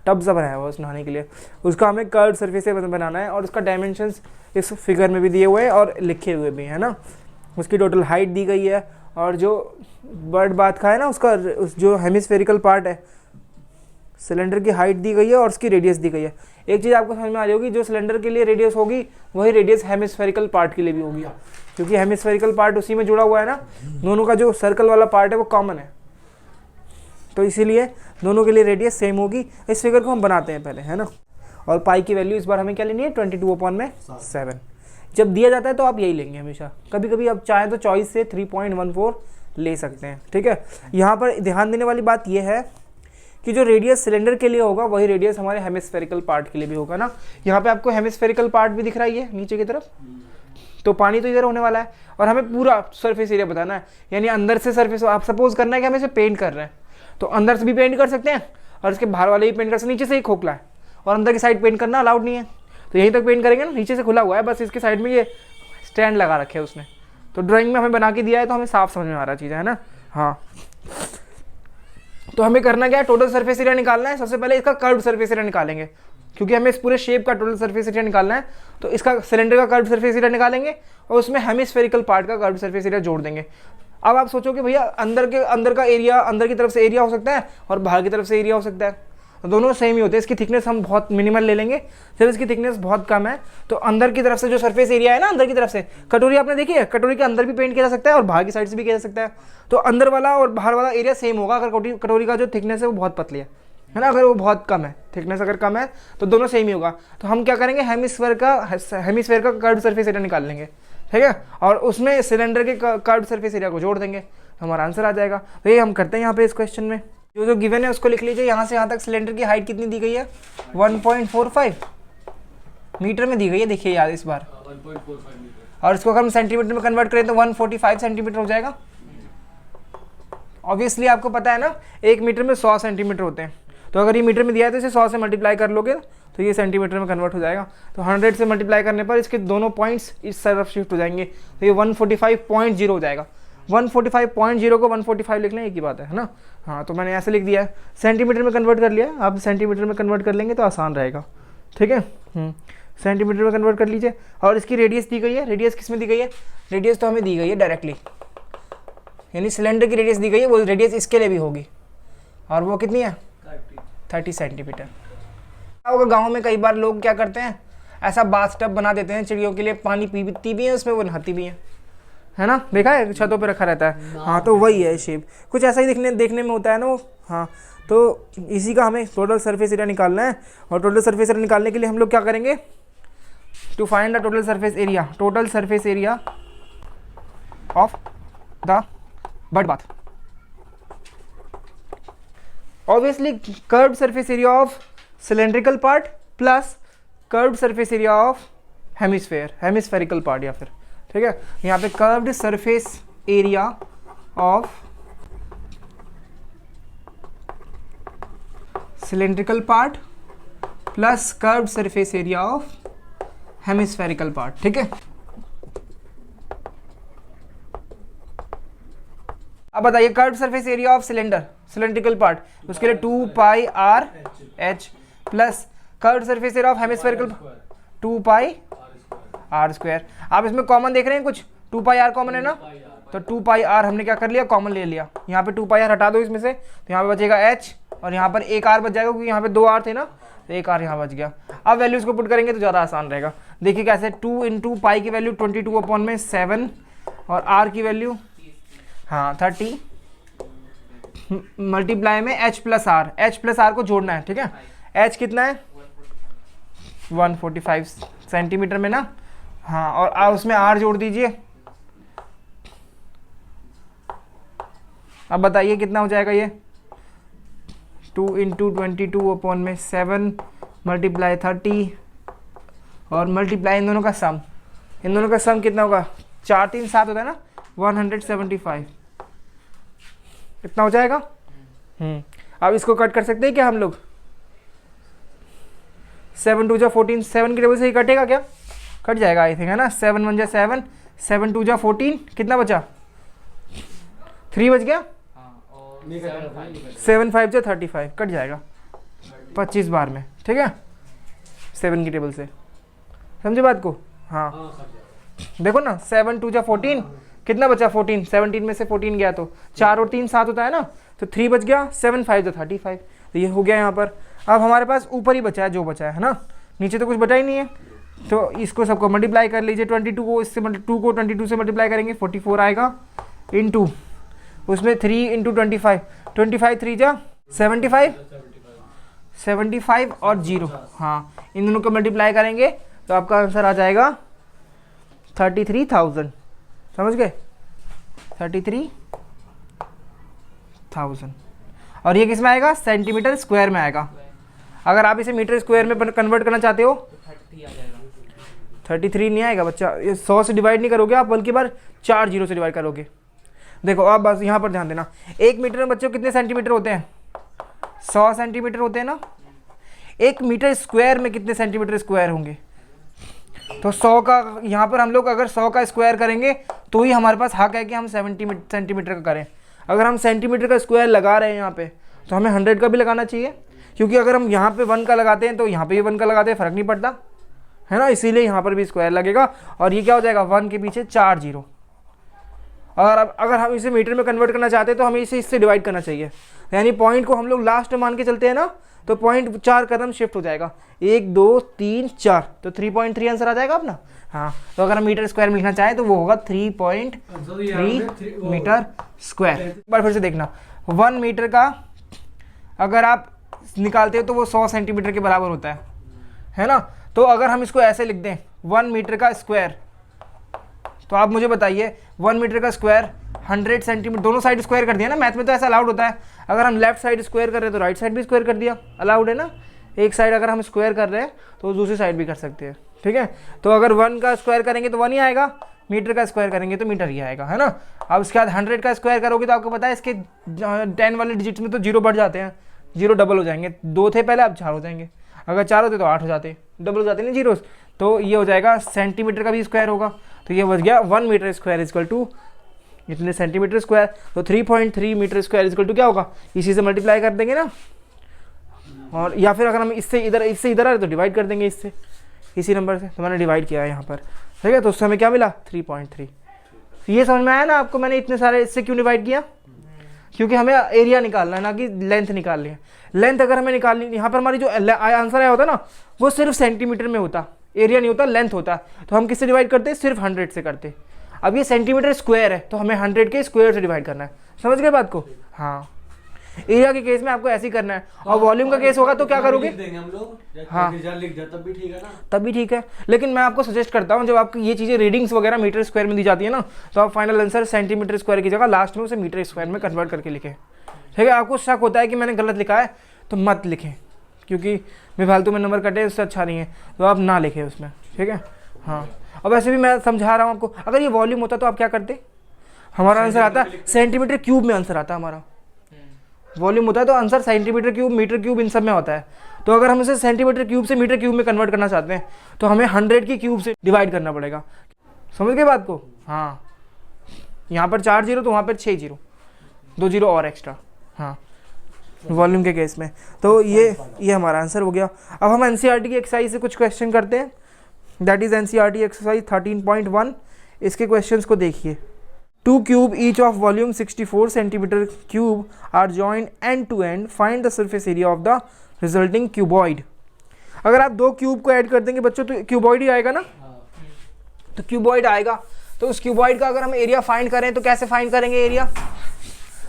टब सा बनाया हुआ है उस नहाने के लिए, उसका हमें कर्व सरफेस से बनाना है और उसका डायमेंशंस इस फिगर में भी दिए हुए हैं और लिखे हुए भी हैं ना। उसकी टोटल हाइट दी गई है और जो बर्ड बाथ का है ना उसका उस जो हेमिस्फेरिकल पार्ट है सिलेंडर की हाइट दी गई है और उसकी रेडियस दी गई है। एक चीज़ आपको समझ में आ रही होगी, जो सिलेंडर के लिए रेडियस होगी वही रेडियस हेमिस्फेरिकल पार्ट के लिए भी होगी, क्योंकि हेमिस्फेरिकल पार्ट उसी में जुड़ा हुआ है ना, दोनों का जो सर्कल वाला पार्ट है वो कॉमन है, तो इसीलिए दोनों के लिए रेडियस सेम होगी। इस फिगर को हम बनाते हैं पहले, है ना। और पाई की वैल्यू इस बार हमें क्या लेनी है 22/7। जब दिया जाता है तो आप यही लेंगे हमेशा, कभी कभी आप चाहें तो चॉइस से 3.14 ले सकते हैं, ठीक है। यहाँ पर ध्यान देने वाली बात यह है कि जो रेडियस सिलेंडर के लिए होगा वही रेडियस हमारे हेमिस्फेरिकल पार्ट के लिए भी होगा ना। यहाँ पे आपको हेमिस्फेरिकल पार्ट भी दिख रहा है ये नीचे की तरफ, तो पानी तो इधर होने वाला है और हमें पूरा सरफेस एरिया बताना है, यानी अंदर से सरफेस, आप सपोज करना है कि हम इसे पेंट कर रहे हैं तो अंदर से भी पेंट कर सकते हैं और इसके बाहर वाले भी पेंट कर सकते हैं। नीचे से ही खोखला है और अंदर की साइड पेंट करना अलाउड नहीं है, तो यहीं तक पेंट करेंगे ना, नीचे से खुला हुआ है, बस इसके साइड में ये स्टैंड लगा रखे है उसने, तो ड्राइंग में हमें बना के दिया है तो हमें साफ समझ में आ रहा चीज़ है ना। हाँ, तो हमें करना क्या है, टोटल सरफेस एरिया निकालना है। सबसे पहले इसका कर्व्ड सरफेस एरिया निकालेंगे, क्योंकि हमें इस पूरे शेप का टोटल सरफेस एरिया निकालना है, तो इसका सिलेंडर का कर्व्ड सरफेस एरिया निकालेंगे और उसमें हेमिस्फेरिकल पार्ट का कर्व्ड सरफेस एरिया जोड़ देंगे। अब आप सोचो कि भैया अंदर का एरिया, अंदर की तरफ से एरिया हो सकता है और बाहर की तरफ से एरिया हो सकता है, तो दोनों सेम ही होते हैं। इसकी थिकनेस हम बहुत मिनिमल ले लेंगे, जब इसकी थिकनेस बहुत कम है तो अंदर की तरफ से जो सरफेस एरिया है ना, अंदर की तरफ से, कटोरी आपने देखी है, कटोरी के अंदर भी पेंट किया जा सकता है और बाहर की साइड से भी किया जा सकता है, तो अंदर वाला और बाहर वाला एरिया सेम होगा अगर कटोरी का जो थिकनेस है वो बहुत पतली है ना, अगर वो बहुत कम है, थिकनेस अगर कम है तो दोनों सेम ही होगा। तो हम क्या करेंगे, हेमिस्फेयर का कर्व्ड सरफेस एरिया निकाल लेंगे, ठीक है, और उसमें सिलेंडर के कर्व्ड सरफेस एरिया को जोड़ देंगे, तो हमारा आंसर आ जाएगा। तो ये हम करते हैं यहाँ पे इस क्वेश्चन में, जो गिवन है उसको लिख लीजिए। यहाँ से यहाँ तक सिलेंडर की हाइट कितनी दी गई है, 1.45 मीटर में दी गई है, देखिए यार इस बार, 1.45 मीटर, और इसको अगर हम सेंटीमीटर में कन्वर्ट करें तो 145 सेंटीमीटर हो जाएगा। ऑब्वियसली आपको पता है ना, 1 मीटर में 100 सेंटीमीटर होते हैं, तो अगर ये मीटर में दिया है तो इसे 100 से मल्टीप्लाई कर लोगे तो ये सेंटीमीटर में कन्वर्ट हो जाएगा। तो 100 से मल्टीप्लाई करने पर इसके दोनों पॉइंट्स इस तरफ शिफ्ट हो जाएंगे, तो ये 145.0 हो जाएगा। 145.0 को 145 लिख लें, एक ही बात है ना। हाँ, तो मैंने ऐसे लिख दिया है, सेंटीमीटर में कन्वर्ट कर लिया, आप सेंटीमीटर में कन्वर्ट कर लेंगे तो आसान रहेगा, ठीक है। सेंटीमीटर में कन्वर्ट कर लीजिए, और इसकी रेडियस दी गई है। रेडियस किस में दी गई है, रेडियस तो हमें दी गई है डायरेक्टली, यानी सिलेंडर की रेडियस दी गई है, वो रेडियस इसके लिए भी होगी, और वो कितनी है 30 सेंटीमीटर। होगा गाँव में कई बार लोग क्या करते हैं, ऐसा बाथटब बना देते हैं चिड़ियों के लिए, पानी पीती भी है उसमें, वो नहाती भी है ना, देखा है, छतों पे रखा रहता है। हाँ, तो वही है शेप, कुछ ऐसा ही देखने में होता है ना वो। हाँ, तो इसी का हमें टोटल सरफेस एरिया निकालना है, और टोटल सरफेस एरिया निकालने के लिए हम लोग क्या करेंगे, to find the total surface area of the bird bath, obviously curved surface area of cylindrical part plus curved surface area of hemispherical part, या फिर, ठीक है, यहाँ पे curved surface area of cylindrical part plus curved surface area of hemispherical part, ठीक है। अब बताइए curved surface area of cylindrical part, उसके लिए 2 pi R H plus curved surface area of hemispherical 2 pi are square. आप इसमें common देख रहे हैं कुछ, 2 पाई आर कॉमन है ना, तो 2 पाई आर हमने क्या कर लिया, कॉमन ले लिया। यहाँ पे 2 पाई आर हटा दो इसमें से, तो यहाँ पे बचेगा एच, और यहाँ पर एक आर बच जाएगा, क्योंकि यहाँ पे 2 आर थे ना, तो एक आर यहाँ बच गया। अब वैल्यूज को पुट करेंगे तो ज़्यादा आसान रहेगा। देखिए कैसे, 2 इंटू पाई की वैल्यू 22/7 और आर की वैल्यू 30 मल्टीप्लाई में एच प्लस आर को जोड़ना है, ठीक है। एच कितना है 145 सेंटीमीटर में ना, हाँ, और उसमें आर जोड़ दीजिए। अब बताइए कितना हो जाएगा ये, 2 इंटू 22/7 मल्टीप्लाई 30 और मल्टीप्लाई इन दोनों का सम कितना होगा, 4 3 7 होता है ना, 175 इतना हो जाएगा। अब इसको कट कर सकते हैं क्या हम लोग, 7 2 जा 14, 7 की टेबल से ही कटेगा क्या, कट जाएगा आई थिंक, है ना। 7 1 जा 7, 7 2 जा 14, कितना बचा, 3 बच गया, 7 5 जा 35, कट जाएगा 25 बार में, ठीक है, 7 की टेबल से, समझे बात को। हाँ, देखो ना, 7 2 जा 14, कितना बचा 14, 17 में से 14 गया तो 4 और 3 7 होता है ना, तो 3 बच गया, 7 5 जा 35, तो ये हो गया यहाँ पर। अब हमारे पास ऊपर ही बचा है जो बचा है ना, नीचे तो कुछ बचा ही नहीं है, तो इसको सबको मल्टीप्लाई कर लीजिए। 22 को इससे 2 को 22 से मल्टीप्लाई करेंगे, 44 आएगा, इंटू उसमें 3 इंटू 25, 25 3 जा 75 और 0, हाँ, इन दोनों को मल्टीप्लाई करेंगे तो आपका आंसर आ जाएगा 33,000। समझ गए, 33,000। और ये किस में आएगा, सेंटीमीटर स्क्वायर में आएगा। अगर आप इसे मीटर स्क्वायर में कन्वर्ट करना चाहते हो 33 नहीं आएगा बच्चा, ये 100 से डिवाइड नहीं करोगे आप, बल्कि बार 4 जीरो से डिवाइड करोगे। देखो आप बस यहाँ पर ध्यान देना, 1 मीटर में बच्चों कितने सेंटीमीटर होते हैं, 100 सेंटीमीटर होते हैं ना। 1 मीटर स्क्वायर में कितने सेंटीमीटर स्क्वायर होंगे, तो 100 का यहाँ पर हम लोग अगर 100 का स्क्वायर करेंगे तो ही हमारे पास हक है कि हम 70 सेंटीमीटर का करें। अगर हम सेंटीमीटर का स्क्वायर लगा रहे हैं यहाँ पे, तो हमें 100 का भी लगाना चाहिए, क्योंकि अगर हम यहाँ पे 1 का लगाते हैं तो यहाँ पे भी 1 का लगाते हैं, फ़र्क नहीं पड़ता है ना, इसीलिए यहाँ पर भी स्क्वायर लगेगा। और ये क्या हो जाएगा, 1 के पीछे 4 जीरो। और अब अगर हम इसे मीटर में कन्वर्ट करना चाहते हैं तो हमें इसे इससे डिवाइड करना चाहिए, यानी पॉइंट को हम लोग लास्ट मान के चलते हैं ना, तो पॉइंट 4 कदम शिफ्ट हो जाएगा, 1 2 3 4, तो 3.3 आंसर आ जाएगा अपना। हाँ, तो अगर हम मीटर स्क्वायर में लिखना चाहें तो वो होगा 3.3 मीटर स्क्वायर। एक बार फिर से देखना, 1 मीटर का अगर आप निकालते हो तो वो 100 सेंटीमीटर के बराबर होता है ना। तो अगर हम इसको ऐसे लिख दें 1 मीटर का स्क्वायर, तो आप मुझे बताइए 1 मीटर का स्क्वायर 100 सेंटीमीटर, दोनों साइड स्क्वायर कर दिया ना, मैथ में तो ऐसा अलाउड होता है। अगर हम लेफ्ट साइड स्क्वायर कर रहे हैं तो राइट साइड भी स्क्वायर कर दिया, अलाउड है ना। एक साइड अगर हम स्क्वायर कर रहे हैं तो दूसरी साइड भी कर सकते हैं, ठीक है। तो अगर 1 का स्क्वायर करेंगे तो 1 ही आएगा, मीटर का स्क्वायर करेंगे तो मीटर ही आएगा, है ना। अब उसके बाद 100 का स्क्वायर करोगे तो आपको पता है इसके 10 वाले डिजिट्स में तो जीरो बढ़ जाते हैं, जीरो डबल हो जाएंगे, 2 थे पहले अब 4 हो जाएंगे, अगर 4 होते तो 8 हो जाते, डबल हो जाते नहीं जीरो। तो ये हो जाएगा सेंटीमीटर का भी स्क्वायर होगा, तो ये बच गया 1 मीटर स्क्वायर इक्वल टू इतने सेंटीमीटर स्क्वायर। तो 3.3 मीटर स्क्वायर इक्वल टू क्या होगा, इसी से मल्टीप्लाई कर देंगे ना, और या फिर अगर हम इससे इधर आ रहे तो डिवाइड कर देंगे इससे, इसी नंबर से। तो मैंने डिवाइड किया है यहाँ पर, ठीक है। तो उससे हमें क्या मिला 3.3। ये समझ में आया ना आपको, मैंने इतने सारे इससे क्यों डिवाइड किया, क्योंकि हमें एरिया निकालना है ना कि लेंथ निकालनी है। लेंथ अगर हमें निकालनी, यहाँ पर हमारी जो आंसर आया होता ना वो सिर्फ सेंटीमीटर में होता, एरिया नहीं होता, लेंथ होता। तो हम किससे डिवाइड करते, सिर्फ 100 से करते। अब ये सेंटीमीटर स्क्वायर है तो हमें 100 के स्क्वायर से डिवाइड करना है, समझ गए बात को। हाँ, एरिया के केस में आपको ऐसे ही करना है, और वॉल्यूम का केस होगा तो क्या करोगे, हाँ तब भी ठीक है ना, तब भी ठीक है। लेकिन मैं आपको सजेस्ट करता हूँ, जब आपको ये चीज़ें रीडिंग्स वगैरह मीटर स्क्वायर में दी जाती है ना, तो आप फाइनल आंसर सेंटीमीटर स्क्वायर की जगह लास्ट में उसे मीटर स्क्वायर में कन्वर्ट करके लिखें, ठीक है। आपको शक होता है कि मैंने गलत लिखा है तो मत लिखें, क्योंकि बेफालतू में नंबर कटे उससे अच्छा नहीं है, तो आप ना लिखें उसमें, ठीक है। हाँ, और वैसे भी मैं समझा रहा हूँ आपको, अगर ये वॉल्यूम होता तो आप क्या करते, हमारा आंसर आता सेंटीमीटर क्यूब में, आंसर आता हमारा। वॉल्यूम होता है तो answer centimetre cube, metre cube, इन सब में होता है। तो अगर हम इसे सेंटीमीटर क्यूब से मीटर क्यूब में कन्वर्ट करना चाहते हैं तो हमें 100 की क्यूब से डिवाइड करना पड़ेगा, समझ गए बात को। हाँ, यहाँ पर 4 जीरो तो वहाँ पर 6 जीरो, 2 जीरो और एक्स्ट्रा, हाँ, वॉल्यूम के केस में। तो ये हमारा आंसर हो गया। अब हम एनसीईआरटी की एक्सरसाइज से कुछ क्वेश्चन करते हैं, दैट इज एनसीईआरटी एक्सरसाइज 13.1। इसके क्वेश्चंस को देखिए। 2 cube each of volume 64 centimeter cube are joined end to end. Find the surface area of the resulting cuboid. अगर आप 2 क्यूब को ऐड कर देंगे बच्चों तो क्यूबॉइड ही आएगा ना, तो क्यूबॉइड आएगा। तो उस क्यूबॉइड का अगर हम एरिया फाइंड करें तो कैसे फाइंड करेंगे एरिया।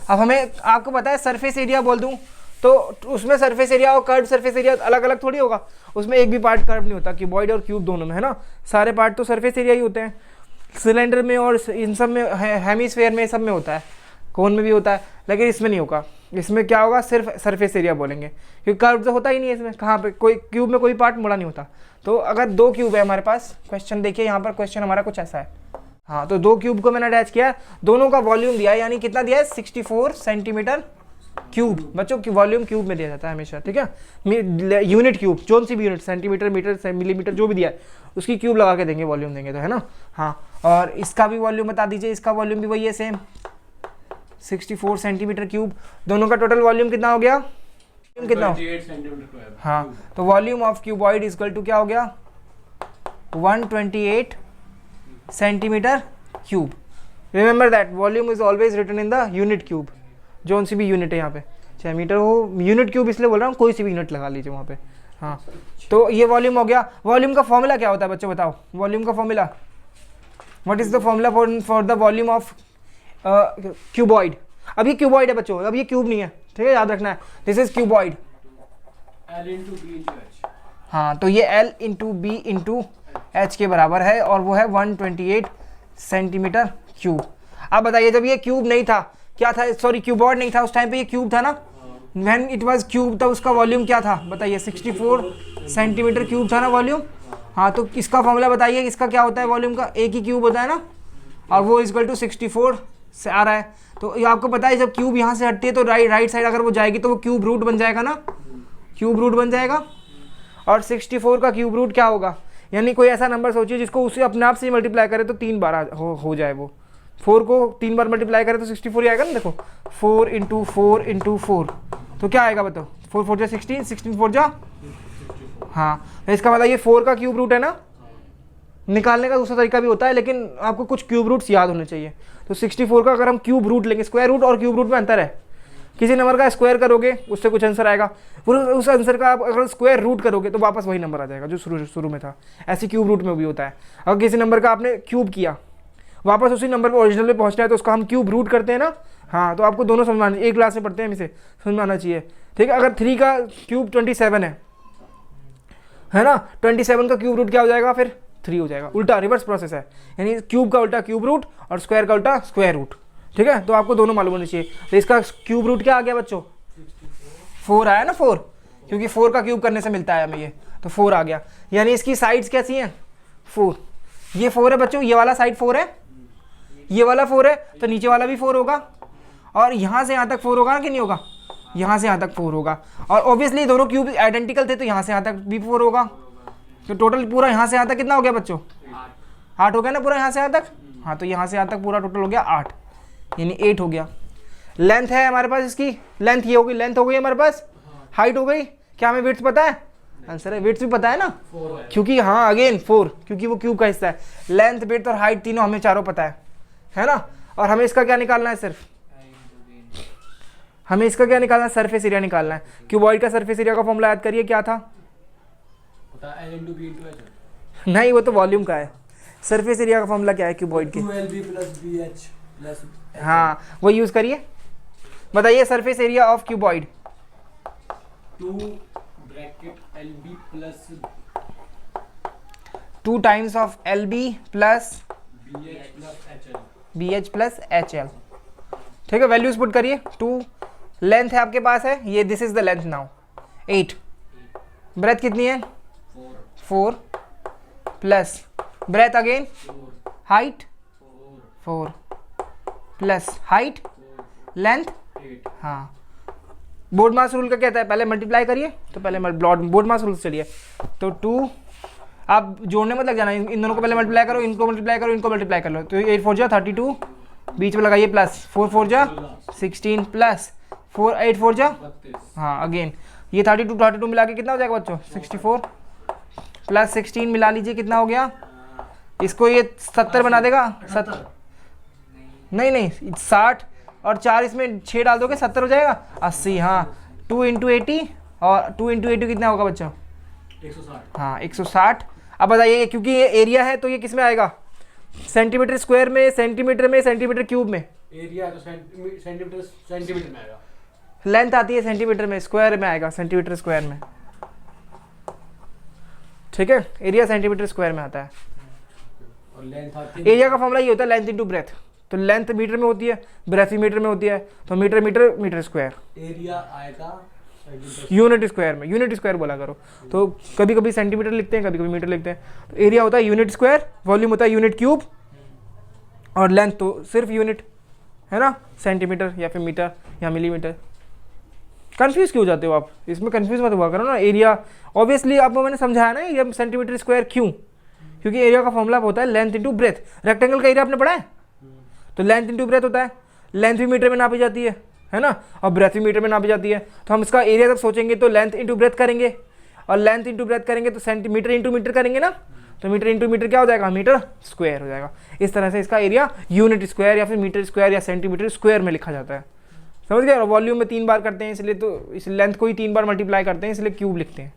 अब हमें, आपको पता है सरफेस एरिया बोल दूं तो उसमें सरफेस एरिया और कर्व सरफेस एरिया अलग अलग थोड़ी होगा, उसमें एक भी पार्ट कर्व नहीं होता, क्यूबॉइड और क्यूब दोनों में, है ना। सारे पार्ट तो सरफेस एरिया ही होते हैं, सिलेंडर में और इन सब में, हेमीस्फेयर में सब में होता है, कोन में भी होता है, लेकिन इसमें नहीं होगा। इसमें क्या होगा, सिर्फ सरफेस एरिया बोलेंगे, क्योंकि कर्व तो होता ही नहीं है इसमें, कहाँ पे कोई क्यूब में कोई पार्ट मुड़ा नहीं होता। तो अगर 2 क्यूब है हमारे पास, क्वेश्चन देखिए यहाँ पर, क्वेश्चन हमारा कुछ ऐसा है। हाँ, तो 2 क्यूब को मैंने अटैच किया, दोनों का वॉल्यूम दिया है, यानी कितना दिया है 64 सेंटीमीटर क्यूब। बच्चों की वॉल्यूम क्यूब में दिया जाता है हमेशा, ठीक है। यूनिट क्यूब, जो सी भी यूनिट, सेंटीमीटर, मीटर, मिलीमीटर, जो भी दिया है उसकी क्यूब लगा के देंगे, वॉल्यूम देंगे तो, है ना। हाँ, और इसका भी वॉल्यूम बता दीजिए, इसका वॉल्यूम भी वही है सेम, 64 सेंटीमीटर क्यूब। दोनों का टोटल वॉल्यूम कितना हो गया, कितना, 28 सेंटीमीटर। हाँ, तो volume of cuboid equal to क्या हो गया 128 centimetre cube. Remember that volume is always written in the unit cube, जो सी भी यूनिट है यहाँ पे, चाहे मीटर हो, यूनिट क्यूब इसलिए बोल रहा हूँ, कोई सी भी यूनिट लगा लीजिए वहाँ पे। हाँ, तो ये वॉल्यूम हो गया। वॉल्यूम का फॉर्मूला क्या होता है बच्चों, बताओ वॉल्यूम का formula, what is the formula for the volume of cuboid. अब ये क्यूबॉइड है बच्चों, अब ये क्यूब नहीं है, ठीक है, याद रखना है, this is cuboid. L into B into H। हाँ, तो ये L into B into H के बराबर है और वो है 128 सेंटीमीटर क्यूब। अब बताइए, जब ये क्यूब नहीं था, क्या था, सॉरी क्यूबॉइड नहीं था, उस टाइम पे ये क्यूब था ना, व्हेन इट वाज क्यूब, तो उसका वॉल्यूम क्या था बताइए, 64 सेंटीमीटर क्यूब था ना वॉल्यूम। हाँ, तो इसका फॉर्मूला बताइए, इसका क्या होता है वॉल्यूम का, एक ही क्यूब होता है ना, और वो इक्वल टू 64 से आ रहा है। तो ये आपको पता है, जब क्यूब यहाँ से हटती है तो राइट साइड अगर वो जाएगी तो वो क्यूब रूट बन जाएगा ना, क्यूब रूट बन जाएगा। और 64 का क्यूब रूट क्या होगा, यानी कोई ऐसा नंबर सोचिए जिसको उसे अपने आप से मल्टीप्लाई करे तो 3 बार हो जाए, वो 4 को 3 बार मल्टीप्लाई करे तो 64 ही आएगा ना। देखो 4 इंटू 4 इंटू 4, तो क्या आएगा बताओ, 4 4 जा 16, 16 4 जा, हाँ, तो इसका मतलब ये 4 का क्यूब रूट है ना। निकालने का दूसरा तरीका भी होता है, लेकिन आपको कुछ क्यूब रूट्स याद होने चाहिए। तो 64 का अगर हम क्यूब रूट लेंगे, स्क्वायर रूट और क्यूब रूट में अंतर है, किसी नंबर का स्क्वायर करोगे उससे कुछ आंसर आएगा, फिर उस आंसर का आप अगर स्क्वायर रूट करोगे तो वापस वही नंबर आ जाएगा जो शुरू में था। ऐसे क्यूब रूट में भी होता है, अगर किसी नंबर का आपने क्यूब किया, वापस उसी नंबर पर ओरिजिनल में पहुंचना है तो उसका हम क्यूब रूट करते हैं ना। हाँ, तो आपको दोनों समझ, एक क्लास में पढ़ते हैं, इसे समझ में आना चाहिए, ठीक है। अगर 3 का क्यूब 27 है ना, 27 का क्यूब रूट क्या हो जाएगा, फिर 3 हो जाएगा, उल्टा रिवर्स प्रोसेस है, यानी क्यूब का उल्टा क्यूब रूट और स्क्वायर का उल्टा स्क्वायर रूट, ठीक है। तो आपको दोनों मालूम होने चाहिए। तो इसका क्यूब रूट क्या आ गया बच्चों, 4 आया ना, 4, क्योंकि 4 का क्यूब करने से मिलता है हमें ये, तो 4 आ गया। यानी इसकी साइड्स कैसी हैं, 4, ये 4 है बच्चों, ये वाला साइड 4 है, ये वाला 4 है, तो नीचे वाला भी 4 होगा, और यहाँ से यहाँ तक 4 होगा कि नहीं होगा, यहाँ से यहाँ तक 4 होगा। और ऑब्वियसली दोनों क्यूब आइडेंटिकल थे तो यहाँ से यहाँ तक भी 4 होगा। तो टोटल पूरा यहाँ से यहाँ तक कितना हो गया बच्चों, 8 हो गया ना पूरा यहाँ से यहाँ तक। हाँ, तो यहाँ से यहाँ तक पूरा टोटल हो गया 8, यानी 8 हो गया। लेंथ है हमारे पास, इसकी लेंथ ये होगी, लेंथ हो गई हमारे पास, हाइट हो गई, क्या हमें विड्थ पता है, आंसर है विड्थ भी पता है ना, क्योंकि हाँ अगेन 4, क्योंकि वो क्यूब का हिस्सा है। लेंथ, विड्थ और हाइट तीनों हमें चारों पता है ना। और हमें इसका क्या निकालना है, सिर्फ हमें इसका क्या निकालना है, सरफेस एरिया निकालना है। क्यूबॉइड का सरफेस एरिया का फॉर्मूला याद करिए, क्या था, नहीं वो तो वॉल्यूम का है, सरफेस एरिया का फॉर्मूला क्या है क्यूबॉइड के, 2LB + BH + हाँ वो यूज करिए। बताइए surface area of cuboid, 2 bracket LB + 2 times of LB plus BH + HL। BH plus HL, ठीक है। वैल्यूज पुट करिए, 2 लेंथ है आपके पास है ये, this is the length now 8, breadth कितनी है 4 plus breadth again, height 4 plus height length 8। हाँ, बोर्ड मास रूल का कहता है पहले मल्टीप्लाई करिए, तो पहले बोर्ड मास रूल से चलिए। तो 2, आप जोड़ने मत लग जाना, इन दोनों को पहले मल्टीप्लाई करो, इनको मल्टीप्लाई करो, इनको मल्टीप्लाई कर लो। तो 8 4 जा 32, बीच में लगाइए प्लस, 4 4 जा 16 प्लस 4 8 4 जा, 32। हाँ अगेन ये 32 मिला के कितना हो जाएगा बच्चों, 64 प्लस 16 मिला लीजिए, कितना हो गया, इसको ये 70 बना देगा, 70 नहीं 60 और 4 इसमें 6 डाल दोगे 70 हो जाएगा, 80। हाँ 2 इंटू 80 और 2 इंटू 80 कितना होगा बच्चों, 160। हाँ 160। अब बताइए, क्योंकि ये एरिया है तो ये किस में आएगा, सेंटीमीटर स्क्वायर में, सेंटीमीटर क्यूब में, एरिया तो सेंटीमीटर में आएगा, लेंथ आती है सेंटीमीटर में, स्क्वायर में आएगा सेंटीमीटर स्क्वायर में, ठीक है। एरिया सेंटीमीटर स्क्वायर में आता है, और लेंथ आती है, एरिया का फॉर्मूला ये होता है लेंथ इंटू ब्रेथ, तो लेंथ मीटर में होती है, ब्रेथ भी मीटर में होती है, तो मीटर स्क्वायर, एरिया आएगा यूनिट स्क्वायर में, यूनिट स्क्वायर बोला करो। तो कभी कभी सेंटीमीटर लिखते हैं, कभी कभी मीटर लिखते हैं। तो एरिया होता है यूनिट स्क्वायर, वॉल्यूम होता है यूनिट क्यूब, और लेंथ तो सिर्फ यूनिट है ना, सेंटीमीटर या फिर मीटर या मिलीमीटर। कंफ्यूज क्यों जाते हो आप, इसमें कंफ्यूज मत हुआ करो ना। एरिया ऑब्वियसली आपको मैंने समझाया ना, ये सेंटीमीटर स्क्वायर क्यों, क्योंकि एरिया का फॉर्मूला होता है लेंथ इंटू ब्रेथ। रेक्टेंगल का एरिया आपने पढ़ा है, तो लेंथ इंटू ब्रेथ होता है, लेंथ भी मीटर में नापी जाती है ना, और ब्रेथ भी मीटर में नापी जाती है। तो हम इसका एरिया जब सोचेंगे तो लेंथ इंटू ब्रेथ करेंगे, और लेंथ इंटू ब्रेथ करेंगे तो सेंटीमीटर इंटू मीटर करेंगे ना, तो मीटर इंटू मीटर क्या हो जाएगा, मीटर स्क्वायर हो जाएगा। इस तरह से इसका एरिया यूनिट स्क्वायर या फिर मीटर स्क्वायर या सेंटीमीटर स्क्वायर में लिखा जाता है, समझ गए। वॉल्यूम में 3 बार करते हैं इसलिए, तो इस लेंथ को ही 3 बार मल्टीप्लाई करते हैं इसलिए क्यूब लिखते हैं।